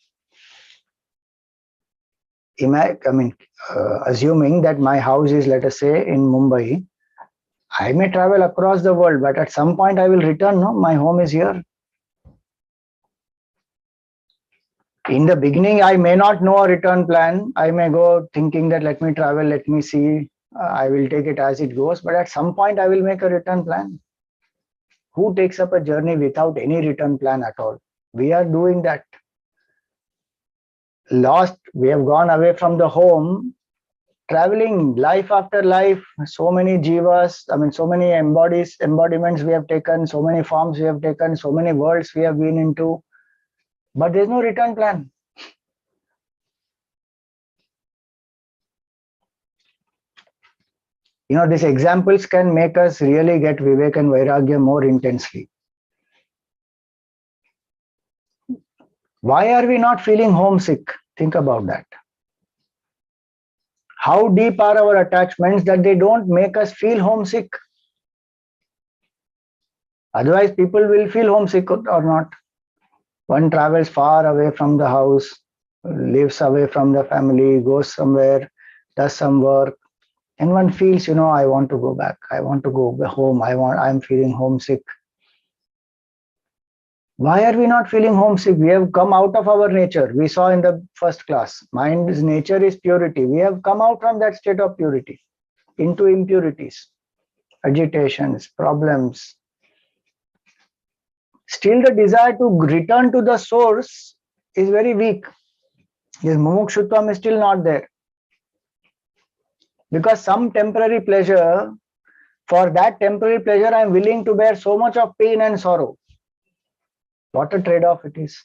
Assuming that my house is, let us say, in Mumbai, I may travel across the world, but at some point I will return. No, my home is here. In the beginning, I may not know a return plan. I may go thinking that let me travel, let me see, I will take it as it goes. But at some point, I will make a return plan. Who takes up a journey without any return plan at all? We are doing that. Lost, we have gone away from the home, traveling life after life, so many jivas, so many embodiments we have taken, so many forms we have taken, so many worlds we have been into, but there's no return plan. These examples can make us really get Vivek and Vairagya more intensely. Why are we not feeling homesick? Think about that. How deep are our attachments that they don't make us feel homesick? Otherwise, people will feel homesick or not. One travels far away from the house, lives away from the family, goes somewhere, does some work, and one feels, I want to go back. I want to go home. I'm feeling homesick. Why are we not feeling homesick? We have come out of our nature. We saw in the first class, mind's nature is purity. We have come out from that state of purity into impurities, agitations, problems. Still, the desire to return to the source is very weak. This mumukshutvam is still not there. Because some temporary pleasure, for that temporary pleasure, I am willing to bear so much of pain and sorrow. What a trade-off it is.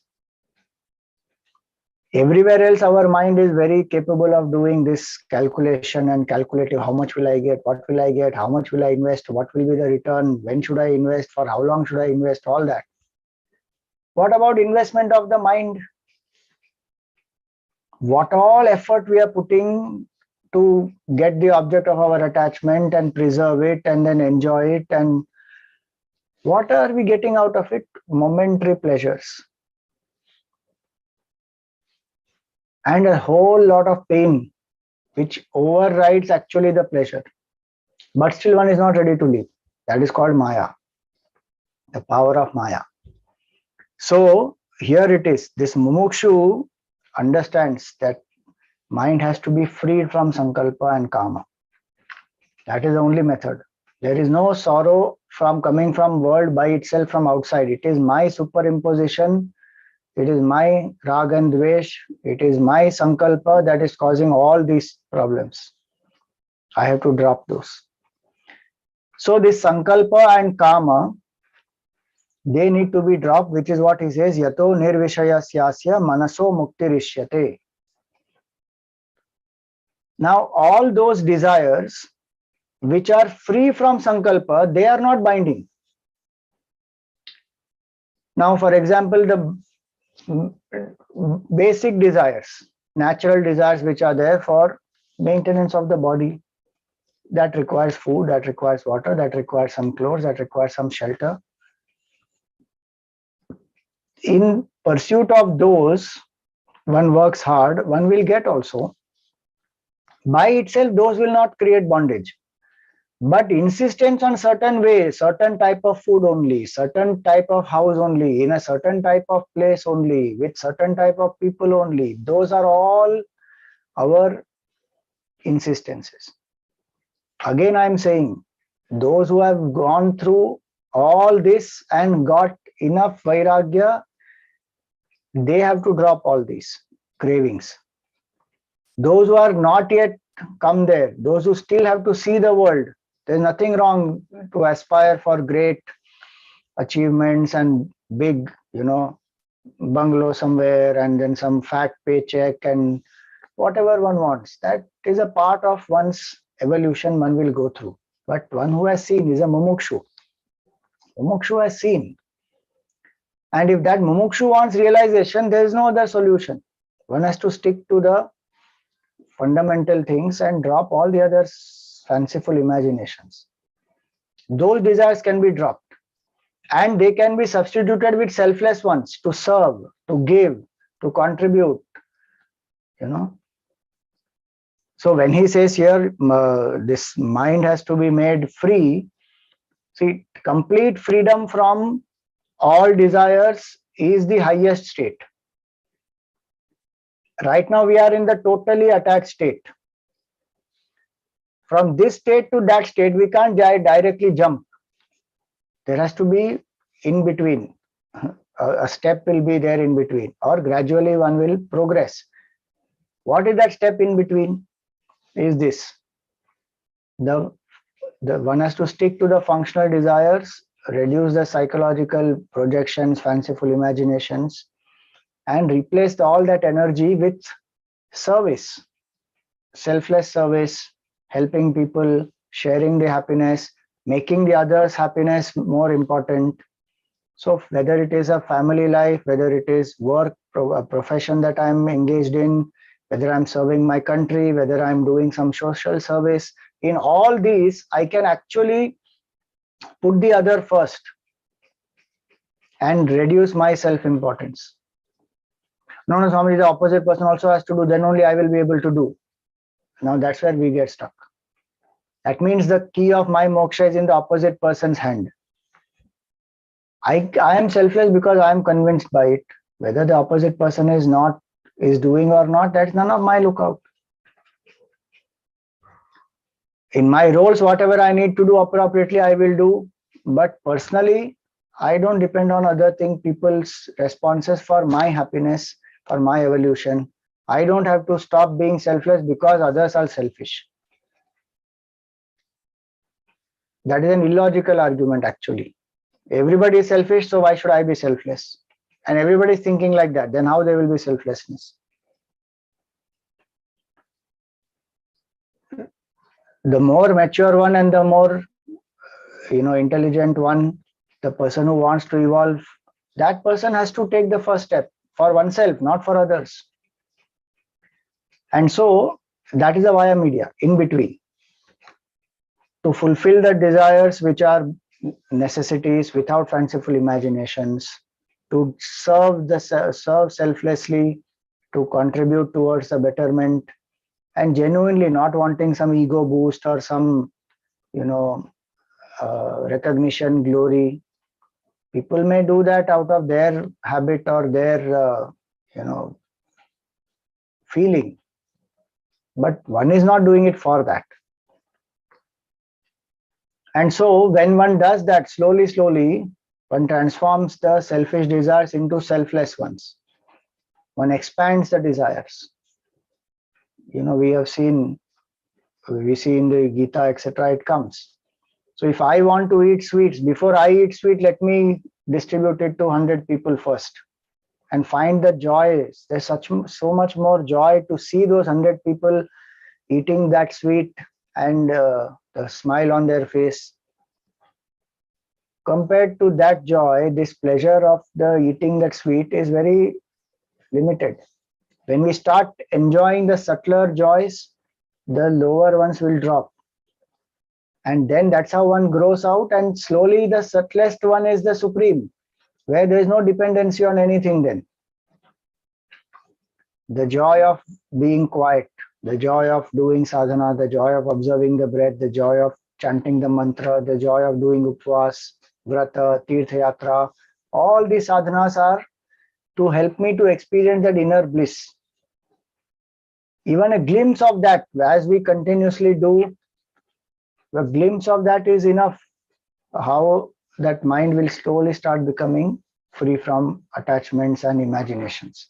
Everywhere else, our mind is very capable of doing this calculation and calculating how much will I get, what will I get, how much will I invest, what will be the return, when should I invest, for how long should I invest, all that. What about investment of the mind? What all effort we are putting to get the object of our attachment and preserve it and then enjoy it, and what are we getting out of it? Momentary pleasures. And a whole lot of pain, which overrides actually the pleasure. But still one is not ready to leave. That is called Maya, the power of Maya. So here it is. This mumukshu understands that mind has to be freed from sankalpa and kama. That is the only method. There is no sorrow from coming from world by itself from outside. It is my superimposition. It is my rag and dvesh. It is my sankalpa that is causing all these problems. I have to drop those. So this sankalpa and kama, they need to be dropped, which is what he says, yato nirvishayasyasya manaso muktirishyate. Now all those desires which are free from sankalpa, they are not binding. Now, for example, the basic desires, natural desires which are there for maintenance of the body, that requires food, that requires water, that requires some clothes, that requires some shelter. In pursuit of those, one works hard, one will get also. By itself, those will not create bondage. But insistence on certain ways, certain type of food only, certain type of house only, in a certain type of place only, with certain type of people only, those are all our insistences. Again, I am saying, those who have gone through all this and got enough vairagya, they have to drop all these cravings. Those who are not yet come there, those who still have to see the world, there's nothing wrong to aspire for great achievements and big, bungalow somewhere and then some fat paycheck and whatever one wants. That is a part of one's evolution one will go through. But one who has seen is a mumukshu. Mumukshu has seen. And if that mumukshu wants realization, there is no other solution. One has to stick to the fundamental things and drop all the other fanciful imaginations. Those desires can be dropped and they can be substituted with selfless ones to serve, to give, to contribute. So when he says here, this mind has to be made free, see, complete freedom from all desires is the highest state. Right now we are in the totally attached state. From this state to that state, we can't directly jump. There has to be in between. A step will be there in between, or gradually one will progress. What is that step in between? Is this. The one has to stick to the functional desires, reduce the psychological projections, fanciful imaginations, and replace all that energy with service, selfless service, helping people, sharing the happiness, making the others' happiness more important. So whether it is a family life, whether it is work, a profession that I'm engaged in, whether I'm serving my country, whether I'm doing some social service, in all these, I can actually put the other first and reduce my self-importance. No, Swami, the opposite person also has to do, then only I will be able to do. Now that's where we get stuck. That means the key of my moksha is in the opposite person's hand. I am selfless because I am convinced by it. Whether the opposite person is doing or not, that's none of my lookout. In my roles, whatever I need to do appropriately, I will do. But personally, I don't depend on other things, people's responses for my happiness, for my evolution. I don't have to stop being selfless because others are selfish. That is an illogical argument, actually. Everybody is selfish, so why should I be selfless? And everybody is thinking like that, then how there will be selflessness? The more mature one and the more intelligent one, the person who wants to evolve, that person has to take the first step for oneself, not for others. And so that is a via media, in between. To fulfill the desires which are necessities without fanciful imaginations, to serve selflessly, to contribute towards the betterment, and genuinely not wanting some ego boost or some recognition, glory. People may do that out of their habit or their feeling, but one is not doing it for that. And so when one does that, slowly, one transforms the selfish desires into selfless ones. One expands the desires. We see in the Gita, etc., it comes. So if I want to eat sweets, before I eat sweet, let me distribute it to 100 people first and find the joy. There's so much more joy to see those 100 people eating that sweet and the smile on their face. Compared to that joy, this pleasure of the eating that sweet is very limited. When we start enjoying the subtler joys, the lower ones will drop. And then that's how one grows out, and slowly the subtlest one is the supreme, where there is no dependency on anything then. The joy of being quiet, the joy of doing sadhana, the joy of observing the breath, the joy of chanting the mantra, the joy of doing upvas, vrata, tirtha yatra, all these sadhanas are to help me to experience that inner bliss. Even a glimpse of that, as we continuously do, a glimpse of that is enough. How that mind will slowly start becoming free from attachments and imaginations.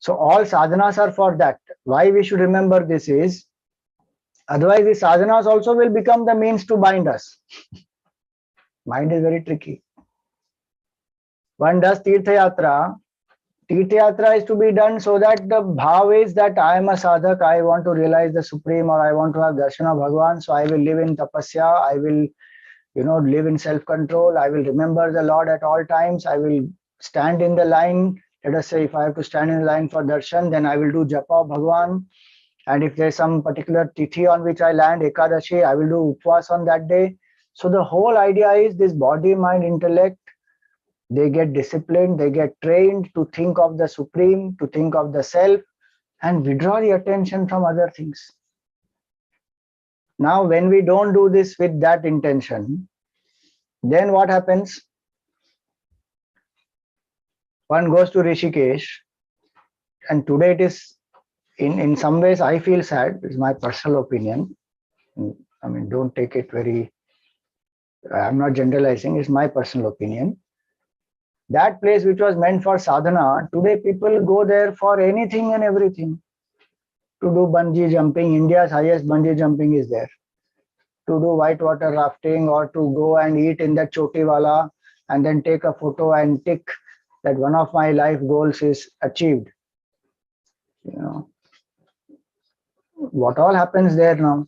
So all sadhanas are for that. Why we should remember this is, otherwise the sadhanas also will become the means to bind us. Mind is very tricky. One does Tirtha Yatra. Tirtha Yatra is to be done so that the bhav is that I am a sadhak, I want to realize the Supreme, or I want to have darshan of Bhagavan, so I will live in tapasya, I will live in self-control, I will remember the Lord at all times, I will stand in the line. Let us say if I have to stand in the line for darshan, then I will do japa of Bhagavan. And if there's some particular tithi on which I land, Ekadashi, I will do upvas on that day. So the whole idea is this body, mind, intellect, they get disciplined, they get trained to think of the Supreme, to think of the self, and withdraw the attention from other things. Now, when we don't do this with that intention, then what happens? One goes to Rishikesh, and today it is, in some ways, I feel sad. It's my personal opinion. I mean, don't take it very, I'm not generalizing, it's my personal opinion. That place which was meant for sadhana, today people go there for anything and everything. To do bungee jumping, India's highest bungee jumping is there. To do whitewater rafting, or to go and eat in the chotiwala and then take a photo and tick that one of my life goals is achieved. What all happens there now?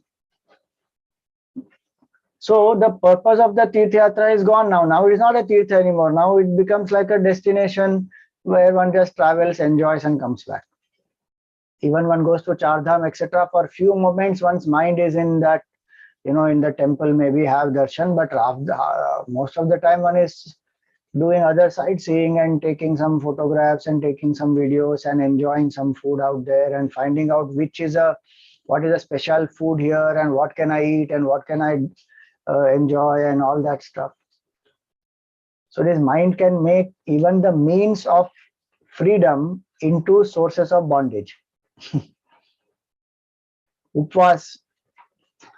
So the purpose of the Tirtha Yatra is gone now. Now it is not a Tirtha anymore. Now it becomes like a destination where one just travels, enjoys and comes back. Even one goes to Chardham, etc. For a few moments, one's mind is in that, in the temple, maybe have darshan, but most of the time one is doing other sightseeing and taking some photographs and taking some videos and enjoying some food out there and finding out what is a special food here and what can I eat and what can I enjoy and all that stuff. So this mind can make even the means of freedom into sources of bondage. Upvas.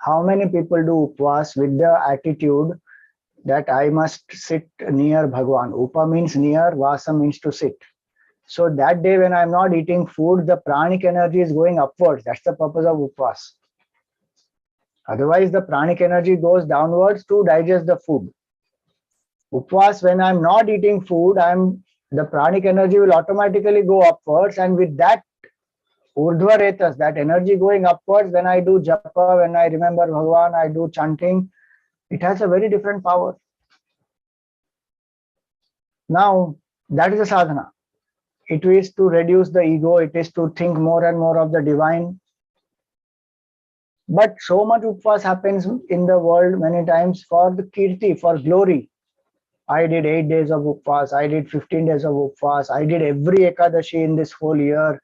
How many people do upvas with the attitude that I must sit near Bhagwan? Upa means near, vasa means to sit. So that day when I'm not eating food, the pranic energy is going upwards. That's the purpose of upvas. Otherwise, the pranic energy goes downwards to digest the food. Upvas, when I'm not eating food, the pranic energy will automatically go upwards, and with that urdhva retas, that energy going upwards, when I do japa, when I remember Bhagavan, I do chanting, it has a very different power. Now, that is a sadhana. It is to reduce the ego, it is to think more and more of the divine. But so much upvas happens in the world many times for the kirti, for glory. I did 8 days of upvas, I did 15 days of upvas, I did every Ekadashi in this whole year.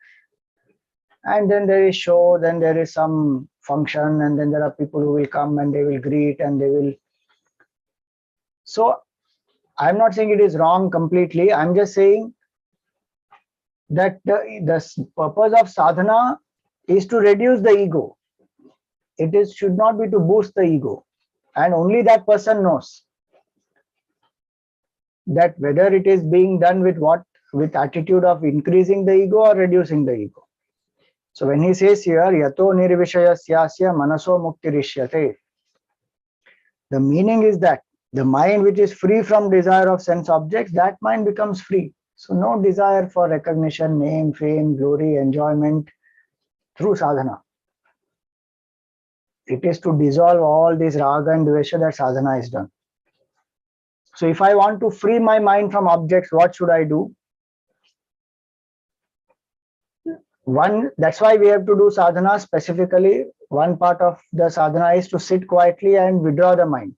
And then there is show, then there is some function, and then there are people who will come and they will greet and they will. So I'm not saying it is wrong completely. I'm just saying that the purpose of sadhana is to reduce the ego. It should not be to boost the ego. And only that person knows that whether it is being done with attitude of increasing the ego or reducing the ego. So when he says here, yato nirvishayasya manaso muktirishyate, the meaning is that the mind which is free from desire of sense objects, that mind becomes free. So no desire for recognition, name, fame, glory, enjoyment through sadhana. It is to dissolve all this raga and dvesha that sadhana is done. So if I want to free my mind from objects, what should I do? One, that's why we have to do sadhana specifically. One part of the sadhana is to sit quietly and withdraw the mind.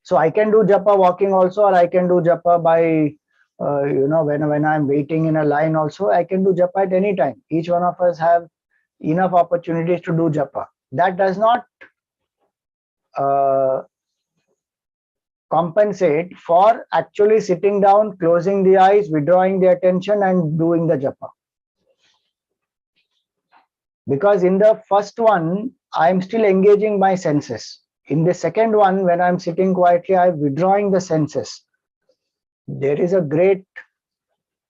So I can do japa walking also, or I can do japa by, when I'm waiting in a line also, I can do japa at any time. Each one of us have enough opportunities to do japa. That does not compensate for actually sitting down, closing the eyes, withdrawing the attention and doing the japa. Because in the first one, I'm still engaging my senses. In the second one, when I'm sitting quietly, I'm withdrawing the senses. There is a great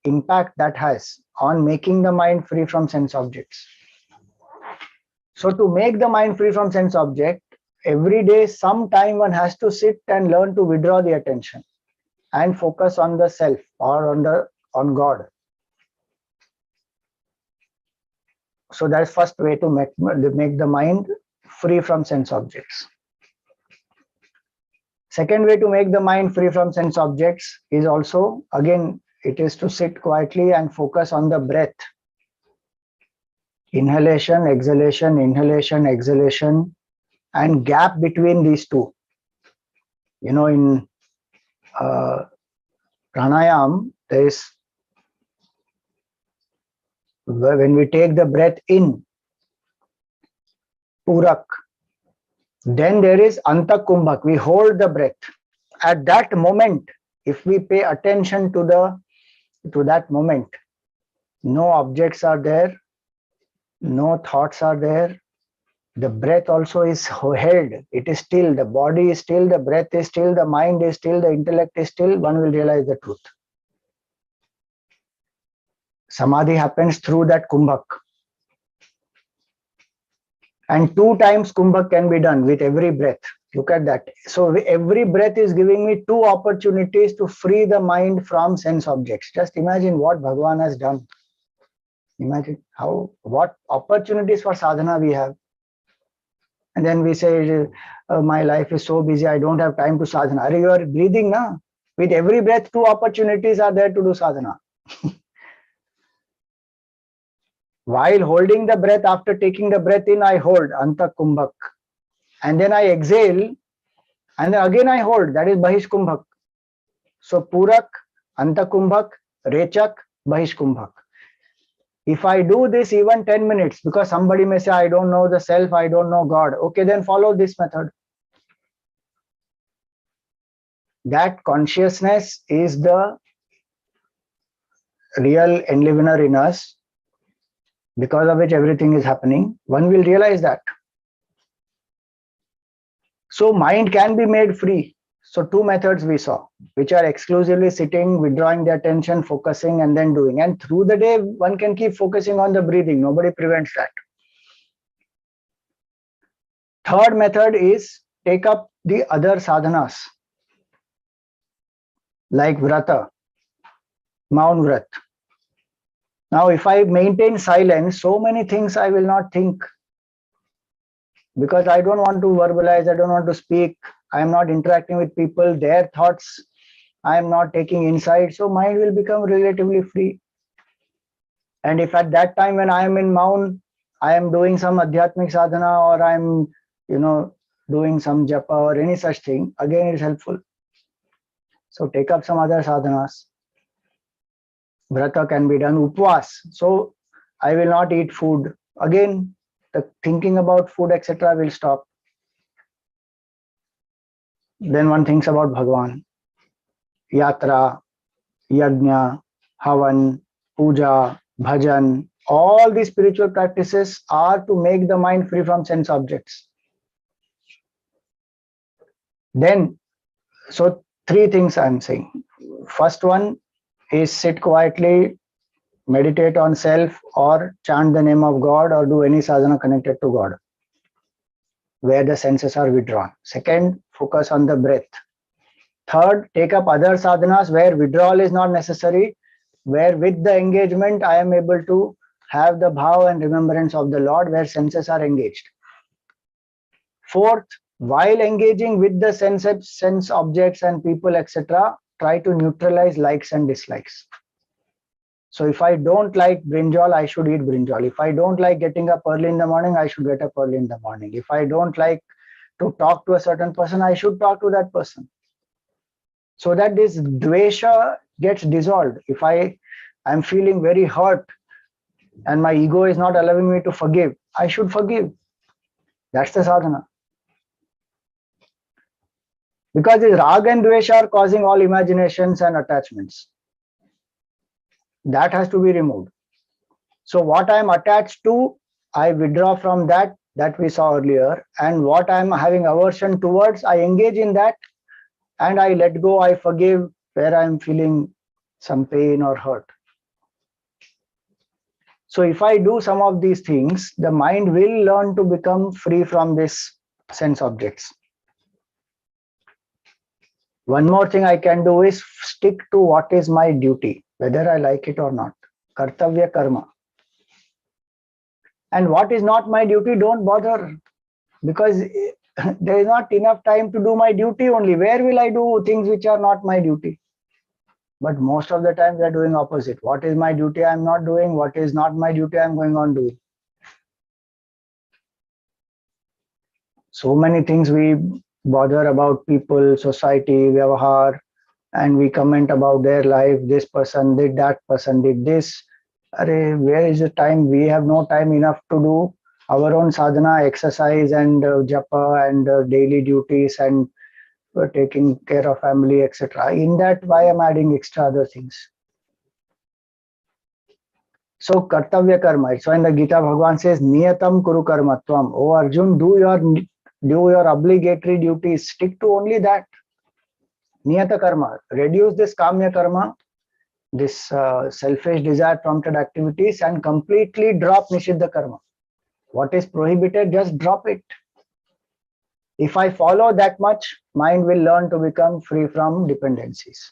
impact that has on making the mind free from sense objects. So to make the mind free from sense object, every day, sometime one has to sit and learn to withdraw the attention and focus on the self or on God. So that's first way to make the mind free from sense objects. Second way to make the mind free from sense objects is also, again, it is to sit quietly and focus on the breath. Inhalation, exhalation, and gap between these two. In pranayam, there is, when we take the breath in, purak, then there is antakumbhak, we hold the breath. At that moment, if we pay attention to that moment, no objects are there, no thoughts are there, the breath also is held, it is still, the body is still, the breath is still, the mind is still, the intellect is still, one will realize the truth. Samadhi happens through that kumbhak. And 2 times kumbhak can be done with every breath. Look at that. So every breath is giving me 2 opportunities to free the mind from sense objects. Just imagine what Bhagavan has done. Imagine what opportunities for sadhana we have. And then we say, my life is so busy, I don't have time to sadhana. You are breathing, na? With every breath, 2 opportunities are there to do sadhana. While holding the breath, after taking the breath in, I hold anta kumbhak. And then I exhale, and then again I hold, that is bahish kumbhak. So purak, anta kumbhak, rechak, bahish kumbhak. If I do this even 10 minutes, because somebody may say, I don't know the self, I don't know God. Okay, then follow this method. That consciousness is the real enlivener in us, because of which everything is happening. One will realize that. So mind can be made free. So 2 methods we saw, which are exclusively sitting, withdrawing the attention, focusing, and then doing. And through the day, one can keep focusing on the breathing. Nobody prevents that. Third method is take up the other sadhanas, like vrata, maun vrat. Now, if I maintain silence, so many things I will not think, because I don't want to verbalize, I don't want to speak, I am not interacting with people, their thoughts, I am not taking insight, so mind will become relatively free. And if at that time when I am in Maun, I am doing some adhyatmic sadhana, or I am, doing some japa or any such thing, again it is helpful. So take up some other sadhanas. Vrata can be done, upvas. So I will not eat food. Again, the thinking about food, etc. will stop. Then one thinks about Bhagavan. Yatra, yajna, havan, puja, bhajan, all these spiritual practices are to make the mind free from sense objects. Then, so 3 things I am saying. First one is sit quietly, meditate on self, or chant the name of God, or do any sadhana connected to God, where the senses are withdrawn. Second, focus on the breath. Third, take up other sadhanas where withdrawal is not necessary, where with the engagement I am able to have the bhav and remembrance of the Lord, where senses are engaged. Fourth, while engaging with the sense objects and people, etc., try to neutralize likes and dislikes. So if I don't like brinjal, I should eat brinjal. If I don't like getting up early in the morning, I should get up early in the morning. If I don't like to talk to a certain person, I should talk to that person. So that this dvesha gets dissolved. If I am feeling very hurt and my ego is not allowing me to forgive, I should forgive. That's the sadhana. Because this raga and dvesha are causing all imaginations and attachments. That has to be removed. So what I am attached to, I withdraw from that we saw earlier, and what I am having aversion towards, I engage in that, and I let go, I forgive where I am feeling some pain or hurt. So if I do some of these things, the mind will learn to become free from this sense objects. One more thing I can do is stick to what is my duty, whether I like it or not. Kartavya karma. And what is not my duty, don't bother, because there is not enough time to do my duty only. Where will I do things which are not my duty? But most of the time we are doing opposite. What is my duty, I am not doing. What is not my duty, I am going on doing. So many things we bother about people, society, vyavahar, and we comment about their life. This person did that, person did this. Where is the time? We have no time enough to do our own sadhana, exercise, and japa, and daily duties, and taking care of family, etc. In that, why am I adding extra other things? So kartavya karma. So in the Gita, Bhagavan says, niyatam kuru karmatvam. Oh Arjun, do your obligatory duties. Stick to only that. Niyata karma. Reduce this kamya karma, this selfish desire prompted activities, and completely drop nishiddha karma. What is prohibited, just drop it. If I follow that much, mind will learn to become free from dependencies.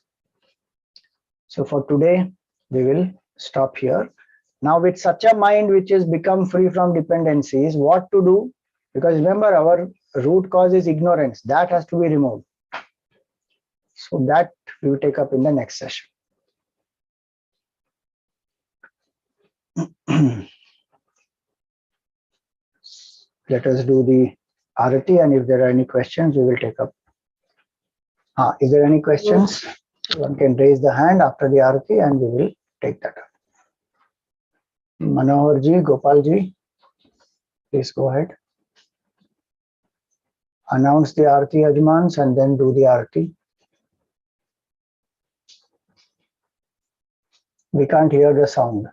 So for today, we will stop here. Now with such a mind which has become free from dependencies, what to do? Because remember, our root cause is ignorance. That has to be removed. So that we will take up in the next session. Let us do the arati, and if there are any questions, we will take up. Is there any questions? One can raise the hand after the arati and we will take that up. Manohar ji, Gopal ji, please go ahead. Announce the arati yajmans and then do the arati. We can't hear the sound.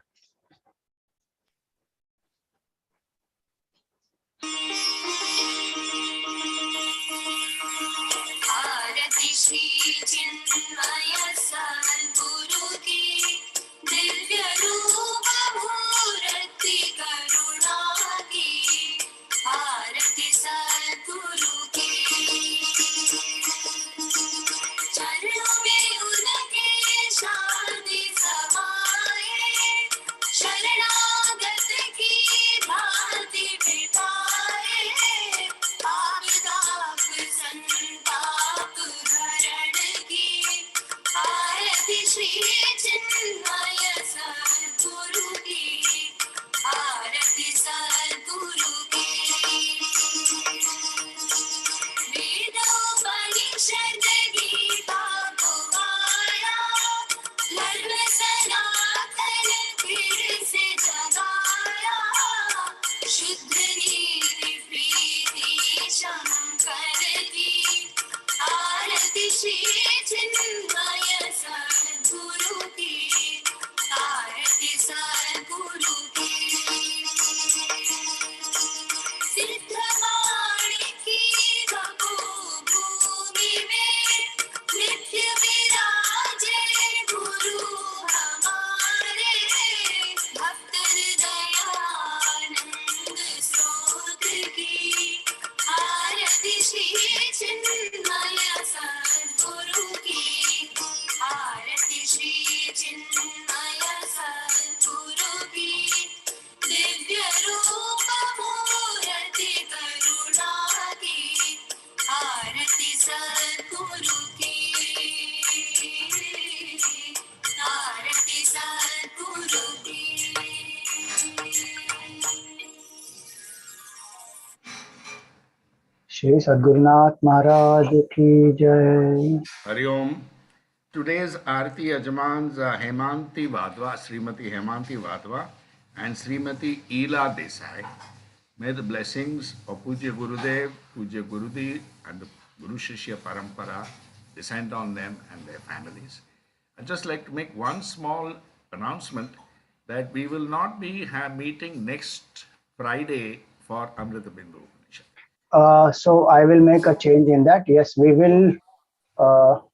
Shri Sadgurunath Maharaj ki jai. Hari Om. Today's Arati Yajamans Hemanti Vadva, Srimati Hemanti Vadva, and Srimati Ela Desai. May the blessings of Pujya Gurudev, Pujya Gurudi, and the Guru Shishya Parampara descend on them and their families. I'd just like to make one small announcement that we will not be meeting next Friday for Amrita Bindu Upanishad. So I will make a change in that. Yes, we will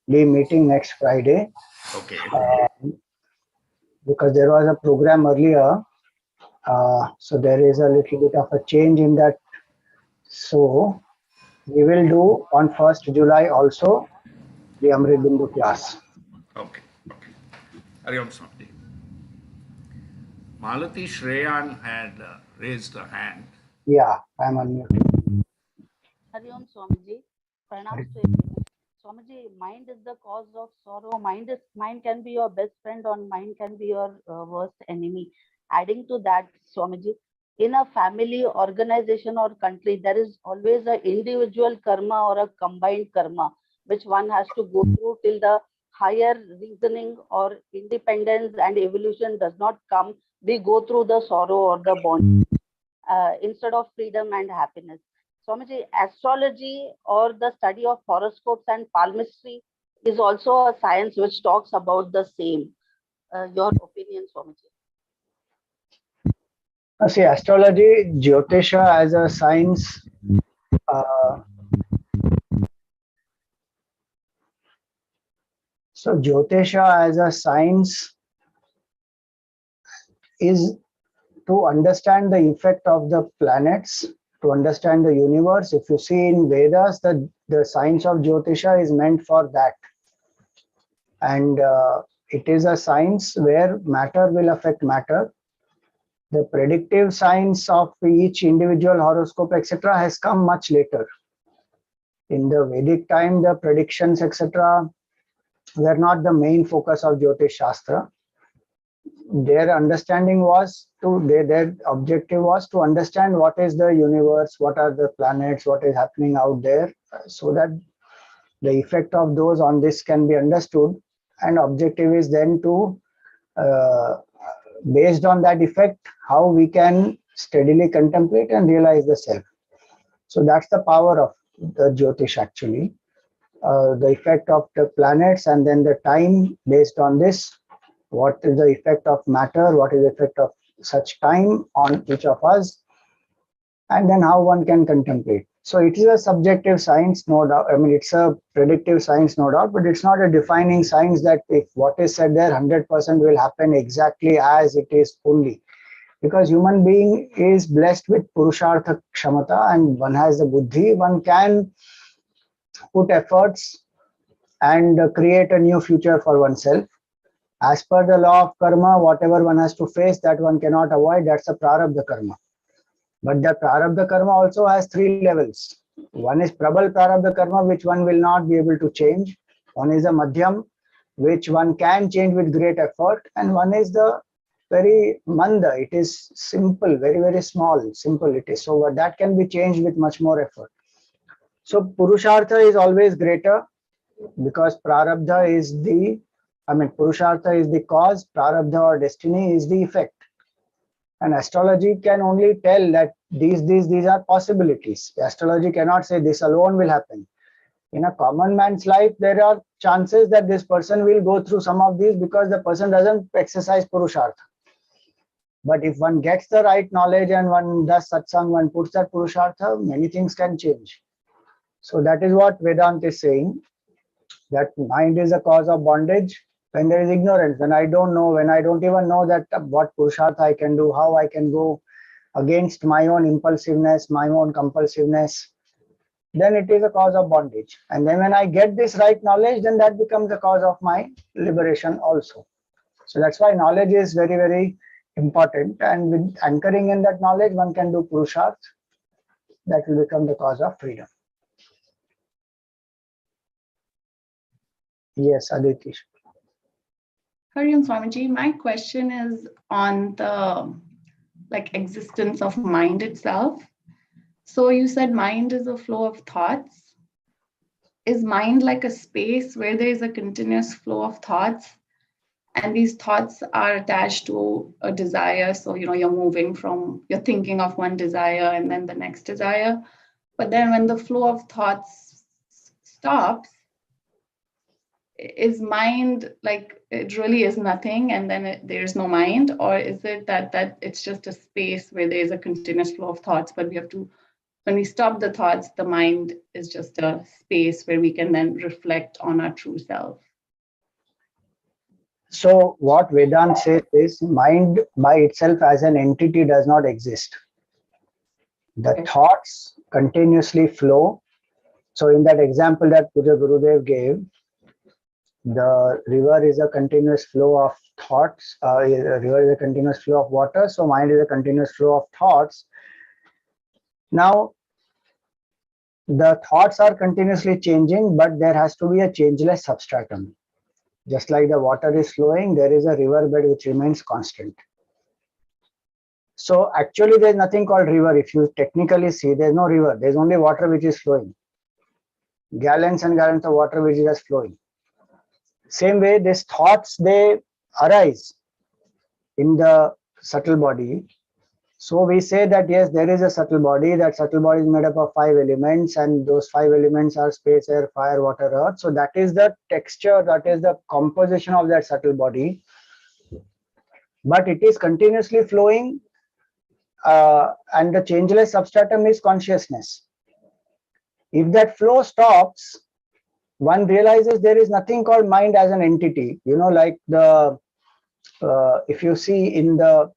be meeting next Friday. Okay. Because there was a program earlier So there is a little bit of a change in that. So we will do on 1st July also the Amrit Bindu class. Okay. Hari Om Swamiji. Malati Shreyan had raised a hand. Yeah, I am unmuted. Hari Om Swamiji, pranams to everyone. Swamiji, mind is the cause of sorrow. Mind can be your best friend, or mind can be your worst enemy. Adding to that, Swamiji, in a family, organization, or country, there is always an individual karma or a combined karma, which one has to go through till the higher reasoning or independence and evolution does not come. We go through the sorrow or the bond instead of freedom and happiness. Swamiji, astrology or the study of horoscopes and palmistry is also a science which talks about the same. Your opinion, Swamiji? See, astrology, Jyotisha as a science, uh, so Jyotisha as a science is to understand the effect of the planets, to understand the universe. If you see in Vedas, the science of Jyotisha is meant for that. And it is a science where matter will affect matter. The predictive science of each individual horoscope, etc., has come much later. In the Vedic time, the predictions, etc., were not the main focus of Jyotish Shastra. Their understanding was their objective was to understand what is the universe, what are the planets, what is happening out there, so that the effect of those on this can be understood. And objective is then to, based on that effect, how we can steadily contemplate and realize the self. So that's the power of the Jyotish actually. The effect of the planets and then the time based on this. What is the effect of matter? What is the effect of such time on each of us? And then how one can contemplate. So it is a subjective science, no doubt. I mean, it's a predictive science, no doubt, but it's not a defining science that if what is said there 100% will happen exactly as it is only. Because human being is blessed with Purushartha Kshamata and one has the Buddhi, one can put efforts and create a new future for oneself. As per the law of karma, whatever one has to face that one cannot avoid, that's a prarabdha karma. But the prarabdha karma also has 3 levels. One is prabal prarabdha karma, which one will not be able to change. One is the madhyam, which one can change with great effort. And one is the very manda. It is simple, very, very small, simple it is. So that can be changed with much more effort. So Purushartha is always greater because prarabdha is Purushartha is the cause, prarabdha or destiny is the effect. And astrology can only tell that these are possibilities. Astrology cannot say this alone will happen. In a common man's life, there are chances that this person will go through some of these because the person doesn't exercise Purushartha. But if one gets the right knowledge and one does satsang, one puts that Purushartha, many things can change. So that is what Vedanta is saying, that mind is a cause of bondage when there is ignorance, when I don't know, when I don't even know that what Purushartha I can do, how I can go against my own impulsiveness, my own compulsiveness, then it is a cause of bondage. And then when I get this right knowledge, then that becomes the cause of my liberation also. So that's why knowledge is very, very important. And with anchoring in that knowledge, one can do Purusharth. That will become the cause of freedom. Yes, Aditi. Hari Om Swamiji, my question is on the existence of mind itself. So you said mind is a flow of thoughts. Is mind like a space where there is a continuous flow of thoughts, and these thoughts are attached to a desire? So you're thinking of one desire and then the next desire. But then when the flow of thoughts stops, is mind like it really is nothing and then there's no mind? Or is it that it's just a space where there's a continuous flow of thoughts, but when we stop the thoughts, the mind is just a space where we can then reflect on our true self? So what Vedanta says is mind by itself as an entity does not exist. The Okay. thoughts continuously flow. So in that example that Puja Gurudev gave, the river is a continuous flow of thoughts. A river is a continuous flow of water. So mind is a continuous flow of thoughts. Now the thoughts are continuously changing, but there has to be a changeless substratum. Just like the water is flowing, there is a river bed which remains constant. So actually there is nothing called river. If you technically see, there is no river. There is only water which is flowing. Gallons and gallons of water which is just flowing. Same way, these thoughts, they arise in the subtle body. So we say that yes, there is a subtle body. That subtle body is made up of 5 elements, and those 5 elements are space, air, fire, water, earth. So that is the texture, that is the composition of that subtle body. But it is continuously flowing, and the changeless substratum is consciousness. If that flow stops, one realizes there is nothing called mind as an entity. You know, like the if you see in the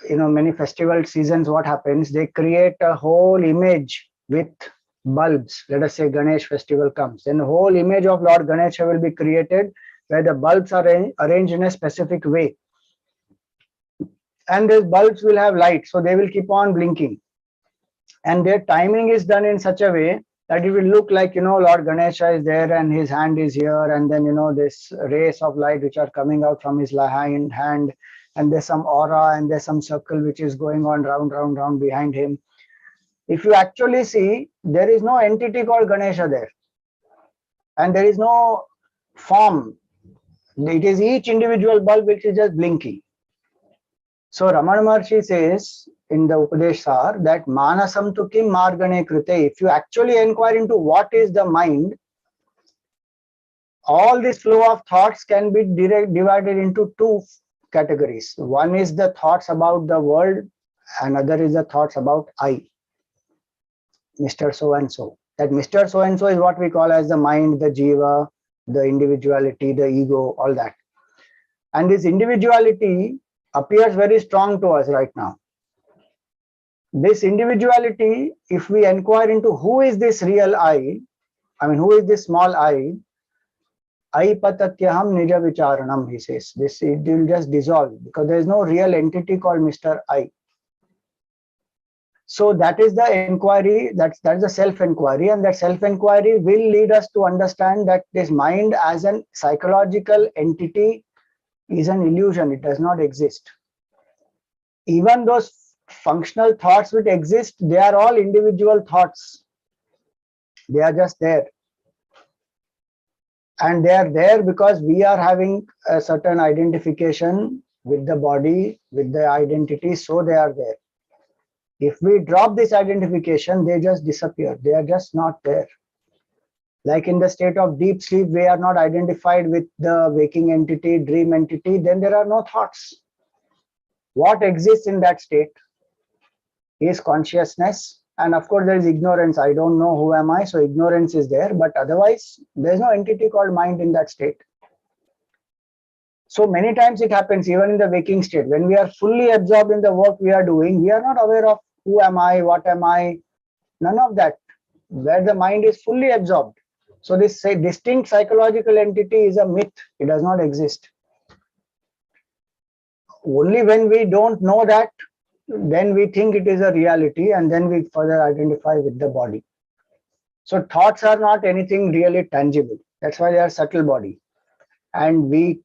many festival seasons, what happens? They create a whole image with bulbs. Let us say Ganesh festival comes, then the whole image of Lord Ganesha will be created, where the bulbs are arranged in a specific way, and these bulbs will have light, so they will keep on blinking, and their timing is done in such a way that it will look like, Lord Ganesha is there and his hand is here, and then this rays of light which are coming out from his hand, and there's some aura and there's some circle which is going on round behind him. If you actually see, there is no entity called Ganesha there, and there is no form. It is each individual bulb which is just blinking. So Ramana Maharshi says in the Upadeshar that manasam tu kim margane krite. If you actually inquire into what is the mind, all this flow of thoughts can be divided into 2 categories. One is the thoughts about the world, another is the thoughts about I, Mr. So and so. That Mr. So and so is what we call as the mind, the jiva, the individuality, the ego, all that. And this individuality appears very strong to us right now. This individuality, if we inquire into who is this real I mean, who is this small I patatyaham nija vicharanam, he says. It will just dissolve, because there is no real entity called Mr. I. So that is the inquiry, that's the self-inquiry, and that self-inquiry will lead us to understand that this mind as an psychological entity is an illusion. It does not exist. Even those functional thoughts which exist, they are all individual thoughts. They are just there. And they are there because we are having a certain identification with the body, with the identity, so they are there. If we drop this identification, they just disappear. They are just not there. Like in the state of deep sleep, we are not identified with the waking entity, dream entity, then there are no thoughts. What exists in that state is consciousness. And of course, there is ignorance. I don't know who am I, so ignorance is there. But otherwise, there is no entity called mind in that state. So many times it happens even in the waking state. When we are fully absorbed in the work we are doing, we are not aware of who am I, what am I, none of that. Where the mind is fully absorbed. So this distinct psychological entity is a myth. It does not exist. Only when we don't know that, then we think it is a reality, and then we further identify with the body. So thoughts are not anything really tangible. That's why they are subtle body. And we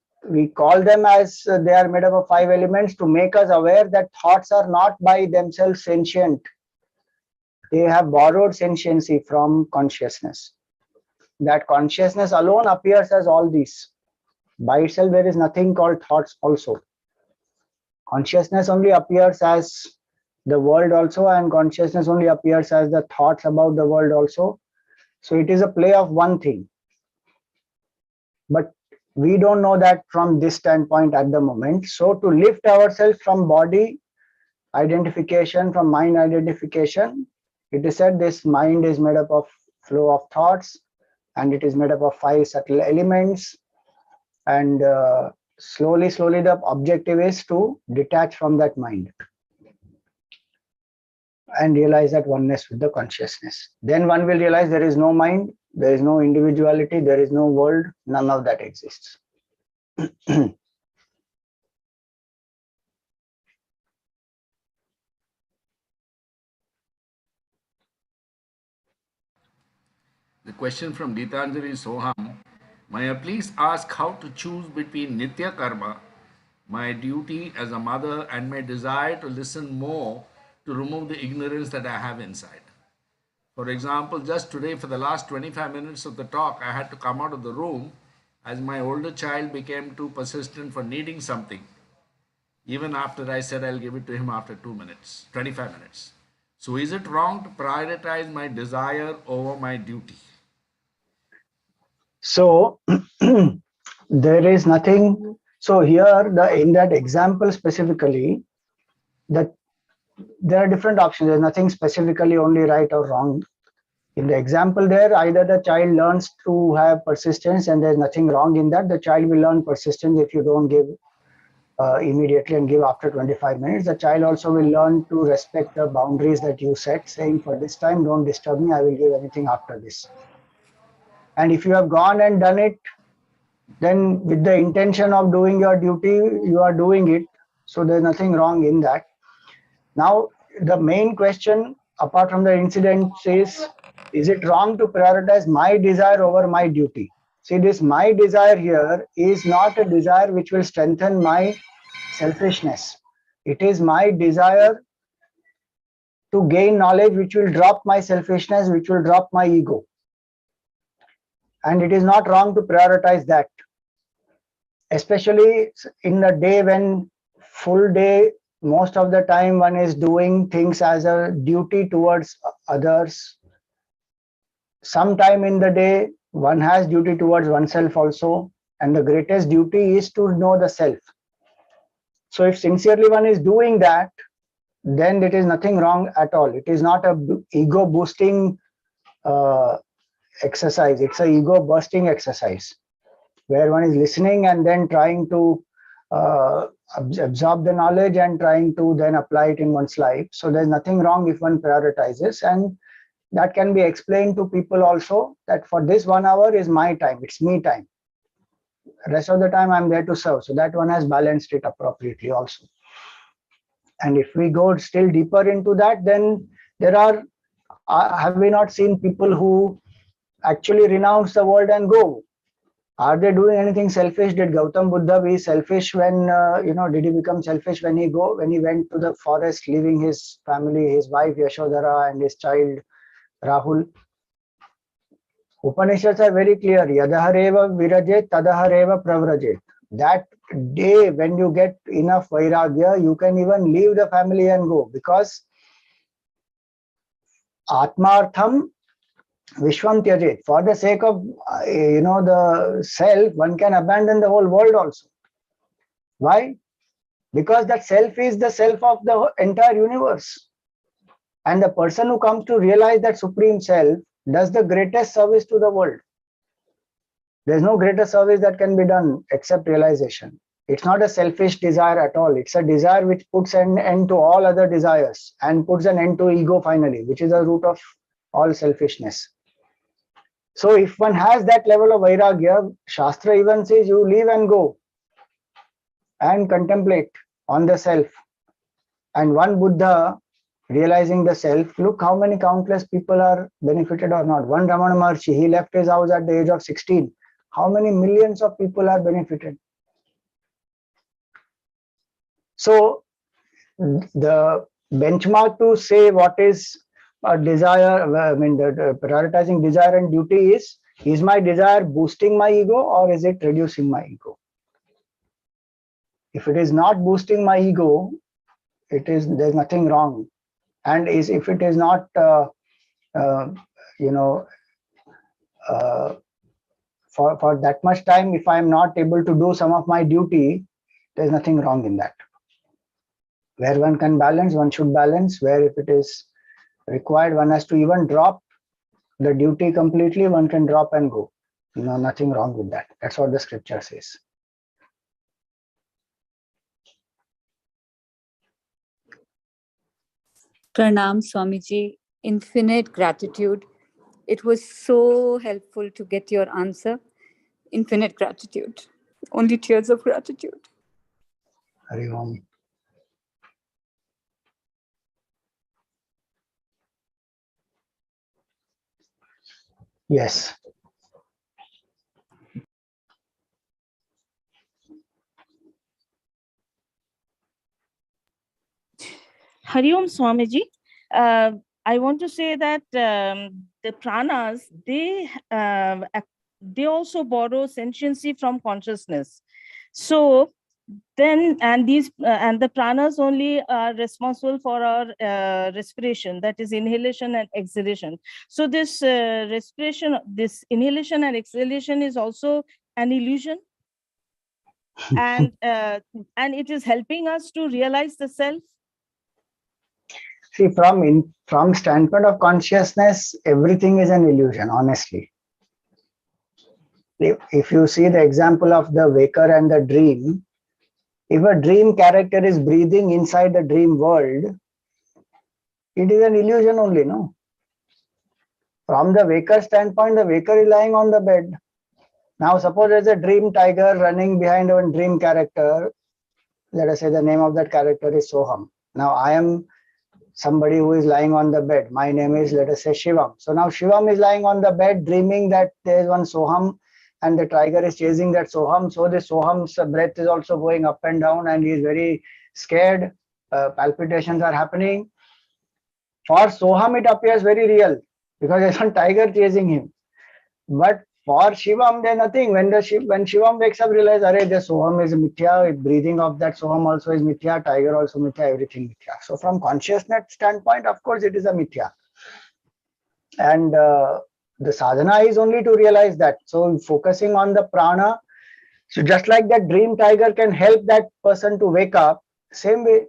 call them as they are made up of 5 elements to make us aware that thoughts are not by themselves sentient. They have borrowed sentiency from consciousness. That consciousness alone appears as all these. By itself, there is nothing called thoughts also. Consciousness only appears as the world also, and consciousness only appears as the thoughts about the world also. So it is a play of one thing. But we don't know that from this standpoint at the moment. So to lift ourselves from body identification, from mind identification, it is said this mind is made up of flow of thoughts, and it is made up of 5 subtle elements. and slowly the objective is to detach from that mind and realize that oneness with the consciousness. Then one will realize there is no mind, there is no individuality, there is no world, none of that exists. The question from Gitanjali Soham, may I please ask how to choose between Nitya Karma, my duty as a mother, and my desire to listen more to remove the ignorance that I have inside? For example, just today for the last 25 minutes of the talk, I had to come out of the room as my older child became too persistent for needing something, even after I said I'll give it to him after 2 minutes, 25 minutes. So is it wrong to prioritize my desire over my duty? So there is nothing. So here, in that example specifically, that there are different options. There's nothing specifically only right or wrong. In the example there, either the child learns to have persistence, and there's nothing wrong in that. The child will learn persistence if you don't give immediately and give after 25 minutes. The child also will learn to respect the boundaries that you set, saying for this time, don't disturb me, I will give anything after this. And if you have gone and done it, then with the intention of doing your duty, you are doing it. So there's nothing wrong in that. Now, the main question, apart from the incident, is it wrong to prioritize my desire over my duty? See, this my desire here is not a desire which will strengthen my selfishness. It is my desire to gain knowledge which will drop my selfishness, which will drop my ego. And it is not wrong to prioritize that, especially in the day when full day, most of the time one is doing things as a duty towards others. Sometime in the day one has duty towards oneself also, and the greatest duty is to know the self. So if sincerely one is doing that, then it is nothing wrong at all. It is not a ego boosting exercise. It's a ego busting exercise where one is listening and then trying to absorb the knowledge and trying to then apply it in one's life. So there's nothing wrong if one prioritizes, and that can be explained to people also, that for this 1 hour is my time, it's me time. Rest of the time I'm there to serve. So that one has balanced it appropriately also. And if we go still deeper into that, then there are, have we not seen people who actually renounce the world and go? Are they doing anything selfish? Did Gautam Buddha be selfish when, did he become selfish when he went to the forest, leaving his family, his wife Yashodhara and his child Rahul? Upanishads are very clear. Yadahareva virajet, tadahareva pravrajet. That day when you get enough vairagya, you can even leave the family and go, because atmartham Vishwam Tyajet. For the sake of the self, one can abandon the whole world also. Why? Because that self is the self of the entire universe. And the person who comes to realize that supreme self does the greatest service to the world. There's no greater service that can be done except realization. It's not a selfish desire at all. It's a desire which puts an end to all other desires and puts an end to ego finally, which is the root of all selfishness. So if one has that level of vairagya, Shastra even says you leave and go and contemplate on the self. And one Buddha realizing the self, look how many countless people are benefited or not. One Ramana Maharshi, he left his house at the age of 16. How many millions of people are benefited? So the benchmark to say what is a desire, the prioritizing desire and duty is my desire boosting my ego or is it reducing my ego? If it is not boosting my ego, there's nothing wrong. And if it is not, for that much time, if I'm not able to do some of my duty, there's nothing wrong in that. Where one can balance, one should balance. Where if it is required, one has to even drop the duty completely, one can drop and go. Nothing wrong with that. That's what the scripture says. Pranam Swamiji, infinite gratitude. It was so helpful to get your answer. Infinite gratitude. Only tears of gratitude. Hari Om. Yes. Hari Om Swamiji. I want to say that the pranas, they also borrow sentiency from consciousness. So then, and the pranas only are responsible for our respiration, that is inhalation and exhalation. So this respiration, this inhalation and exhalation is also an illusion, and it is helping us to realize the self. See, from standpoint of consciousness, everything is an illusion, honestly. If you see the example of the waker and the dream, if a dream character is breathing inside the dream world, it is an illusion only, no? From the waker standpoint, the waker is lying on the bed. Now, suppose there's a dream tiger running behind a dream character. Let us say the name of that character is Soham. Now, I am somebody who is lying on the bed. My name is, let us say, Shivam. So now Shivam is lying on the bed dreaming that there is one Soham and the tiger is chasing that Soham. So the Soham's breath is also going up and down and he is very scared. Palpitations are happening. For Soham, it appears very real because there's one tiger chasing him. But for Shivam, there's nothing. When Shivam wakes up, realize, the Soham is mithya, breathing of that Soham also is mithya, tiger also mithya, everything mithya. So from consciousness standpoint, of course, it is a mithya. And the sadhana is only to realize that. So focusing on the prana, so just like that dream tiger can help that person to wake up, same way,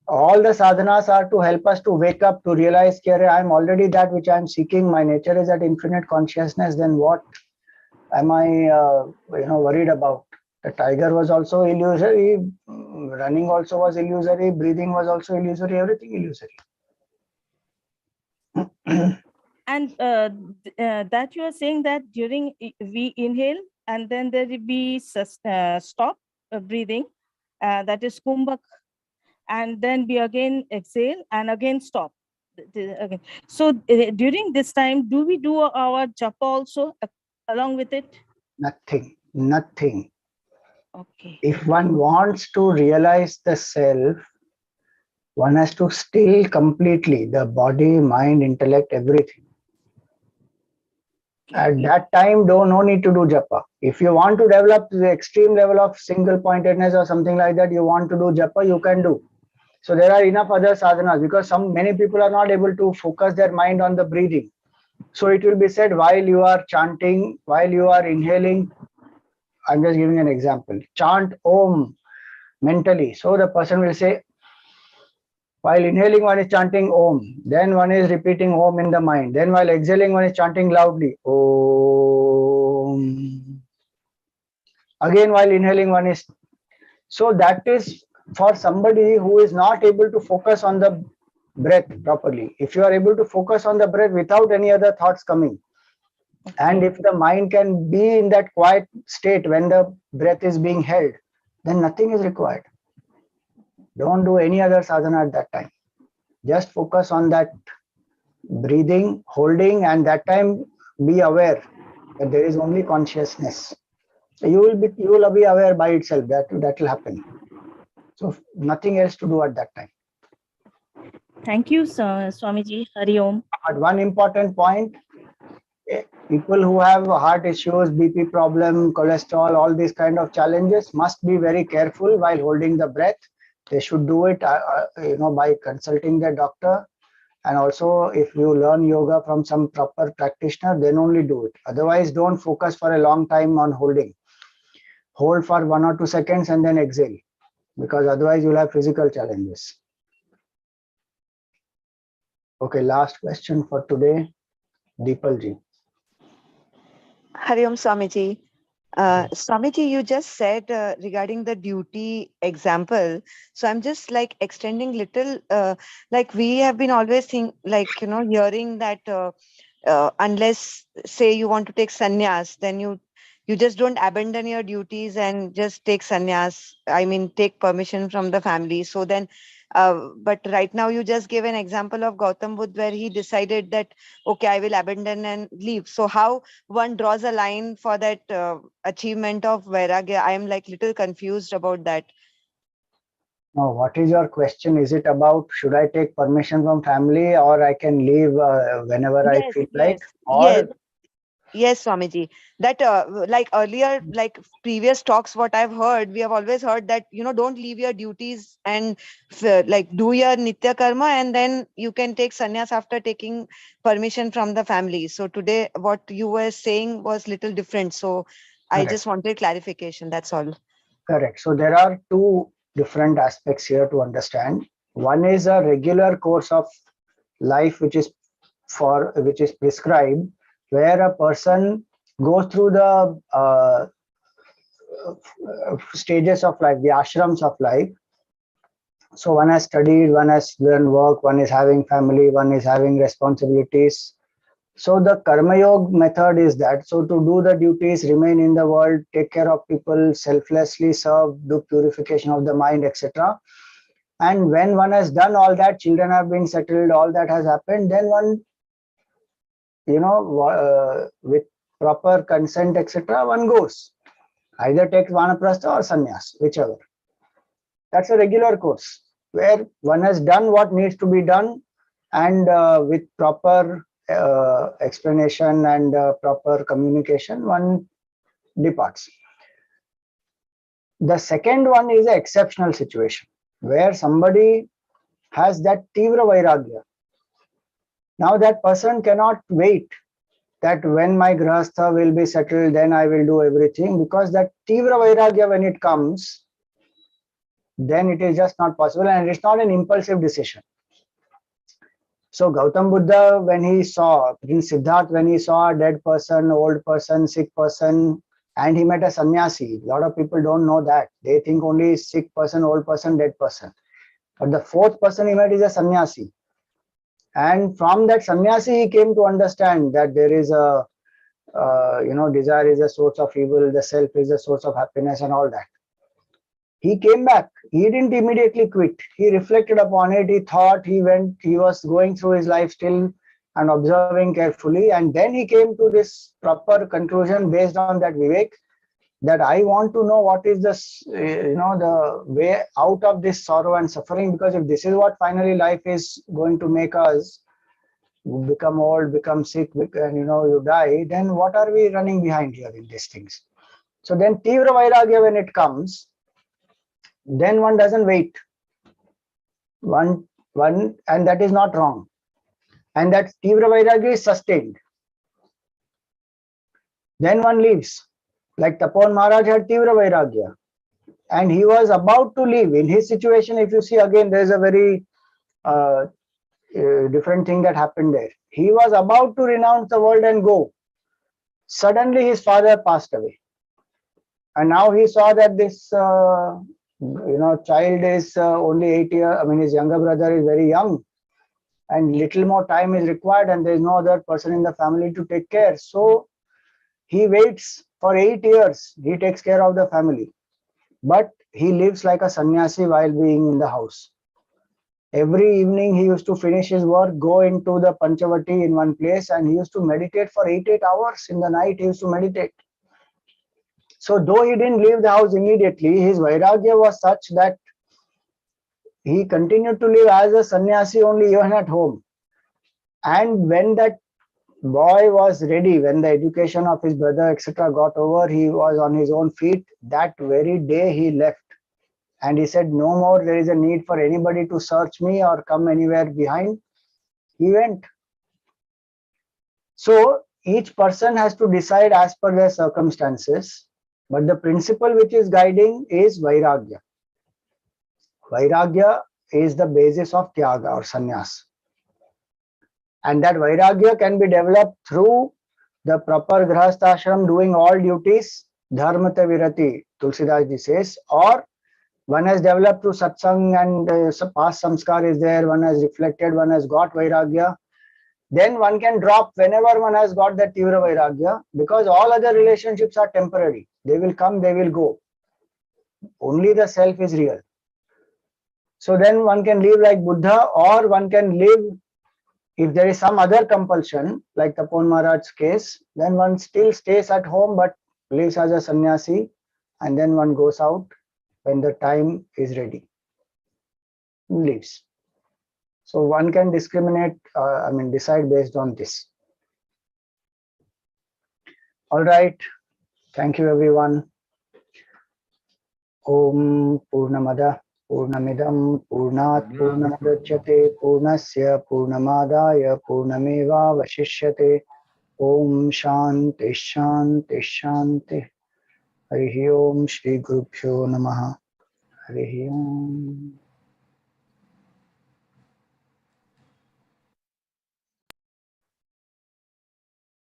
all the sadhanas are to help us to wake up, to realize, I am already that which I am seeking. My nature is that infinite consciousness. Then what am I, worried about? The tiger was also illusory. Running also was illusory. Breathing was also illusory. Everything illusory. And that you are saying that during we inhale and then there will be stop breathing, that is kumbhak, and then we again exhale and again stop. Again. So during this time, do we do our japa also along with it? Nothing. Okay. If one wants to realize the self, one has to still completely the body, mind, intellect, everything. At that time, no need to do japa. If you want to develop the extreme level of single pointedness or something like that, you want to do japa, you can do. So there are enough other sadhanas because many people are not able to focus their mind on the breathing. So it will be said while you are chanting, while you are inhaling, I'm just giving an example. Chant Om mentally. So the person will say, while inhaling, one is chanting Om. Then one is repeating Om in the mind. Then while exhaling, one is chanting loudly Om. Again, while inhaling, one is. So that is for somebody who is not able to focus on the breath properly. If you are able to focus on the breath without any other thoughts coming, and if the mind can be in that quiet state when the breath is being held, then nothing is required. Don't do any other sadhana at that time. Just focus on that breathing, holding, and that time be aware that there is only consciousness. You will be aware by itself that will happen. So nothing else to do at that time. Thank you, Swamiji. Hari Om. But one important point, people who have heart issues, BP problem, cholesterol, all these kind of challenges must be very careful while holding the breath. They should do it, by consulting their doctor. And also, if you learn yoga from some proper practitioner, then only do it. Otherwise, don't focus for a long time on holding. Hold for 1 or 2 seconds and then exhale, because otherwise you'll have physical challenges. Okay, last question for today, Deepal ji. Hari Om Swamiji. Swamiji, you just said regarding the duty example. So I'm just like extending little, like we have been always hearing that unless say you want to take sannyas, then you just don't abandon your duties and just take sannyas. I mean, take permission from the family. So then, but right now you just gave an example of Gautam Buddha where he decided that okay, I will abandon and leave. So how one draws a line for that achievement of vairagya? I am like little confused about that. Now, what is your question? Is it about should I take permission from family or I can leave whenever I Yes, feel like? yes, yes. Or Yes, Swamiji. That like earlier, like previous talks, what I've heard, we have always heard that don't leave your duties and like do your nitya karma, and then you can take sannyas after taking permission from the family. So today, what you were saying was little different. So I correct, just wanted clarification. That's all. correct. So there are two different aspects here to understand. One is a regular course of life which is prescribed, where a person goes through the stages of life, the ashrams of life. So one has studied, one has done work, one is having family, one is having responsibilities. So the karma yoga method is that. So to do the duties, remain in the world, take care of people, selflessly serve, do purification of the mind, etc. And when one has done all that, children have been settled, all that has happened, then one, with proper consent, etc., one goes. Either takes vanaprastha or sannyas, whichever. That's a regular course where one has done what needs to be done, and with proper explanation and proper communication, one departs. The second one is an exceptional situation where somebody has that tivra vairagya. Now that person cannot wait that when my grahastha will be settled, then I will do everything, because that tivra vairagya, when it comes, then it is just not possible, and it's not an impulsive decision. So Gautam Buddha, when he saw, Prince Siddharth, when he saw a dead person, old person, sick person, and he met a sannyasi. A lot of people don't know that. They think only sick person, old person, dead person. But the fourth person he met is a sannyasi. And from that sannyasi, he came to understand that there is a, desire is a source of evil, the self is a source of happiness, and all that. He came back. He didn't immediately quit. He reflected upon it. He thought, he was going through his life still and observing carefully. And then he came to this proper conclusion based on that Vivek, that I want to know what is this, the way out of this sorrow and suffering. Because if this is what finally life is going to make us become old, become sick, and you die, then what are we running behind here in these things? So then Tivra Vairagya, when it comes, then one doesn't wait. One, and that is not wrong. And that Tivra Vairagya is sustained. Then one leaves. Like Tapon Maharaj had Tivra Vairagya. And he was about to leave. In his situation, if you see again, there is a very different thing that happened there. He was about to renounce the world and go. Suddenly his father passed away. And now he saw that this child is only 8 years. I mean, his younger brother is very young, and little more time is required, and there is no other person in the family to take care. So he waits for 8 years. He takes care of the family, but he lives like a sannyasi while being in the house. Every evening he used to finish his work, go into the Panchavati in one place, and he used to meditate for 8 hours in the night. He used to meditate. So though he didn't leave the house immediately, his vairagya was such that he continued to live as a sannyasi only even at home. And when that boy was ready, when the education of his brother, etc., got over, he was on his own feet. That very day he left. And he said, no more there is a need for anybody to search me or come anywhere behind. He went. So each person has to decide as per their circumstances. But the principle which is guiding is vairagya. Vairagya is the basis of tyaga or sannyas. And that vairagya can be developed through the proper grahastha ashram, doing all duties, dharmata virati, Tulsidas ji says, or one has developed through satsang and past samskar is there, one has reflected, one has got vairagya, then one can drop whenever one has got that tivra vairagya, because all other relationships are temporary. They will come, they will go. Only the self is real. So then one can live like Buddha, or one can live, if there is some other compulsion, like Tapon Maharaj's case, then one still stays at home but lives as a sannyasi, and then one goes out when the time is ready. Leaves. So one can discriminate, decide based on this. All right. Thank you, everyone. Om Purnamada Purnamidam Purnat Purnamadachyate Purnasya Purnamadaya Purnameva Vashishyate. Om Shanti Shanti Shanti. Harihi Om Shri Gurubhyo Namaha. Harihi Om.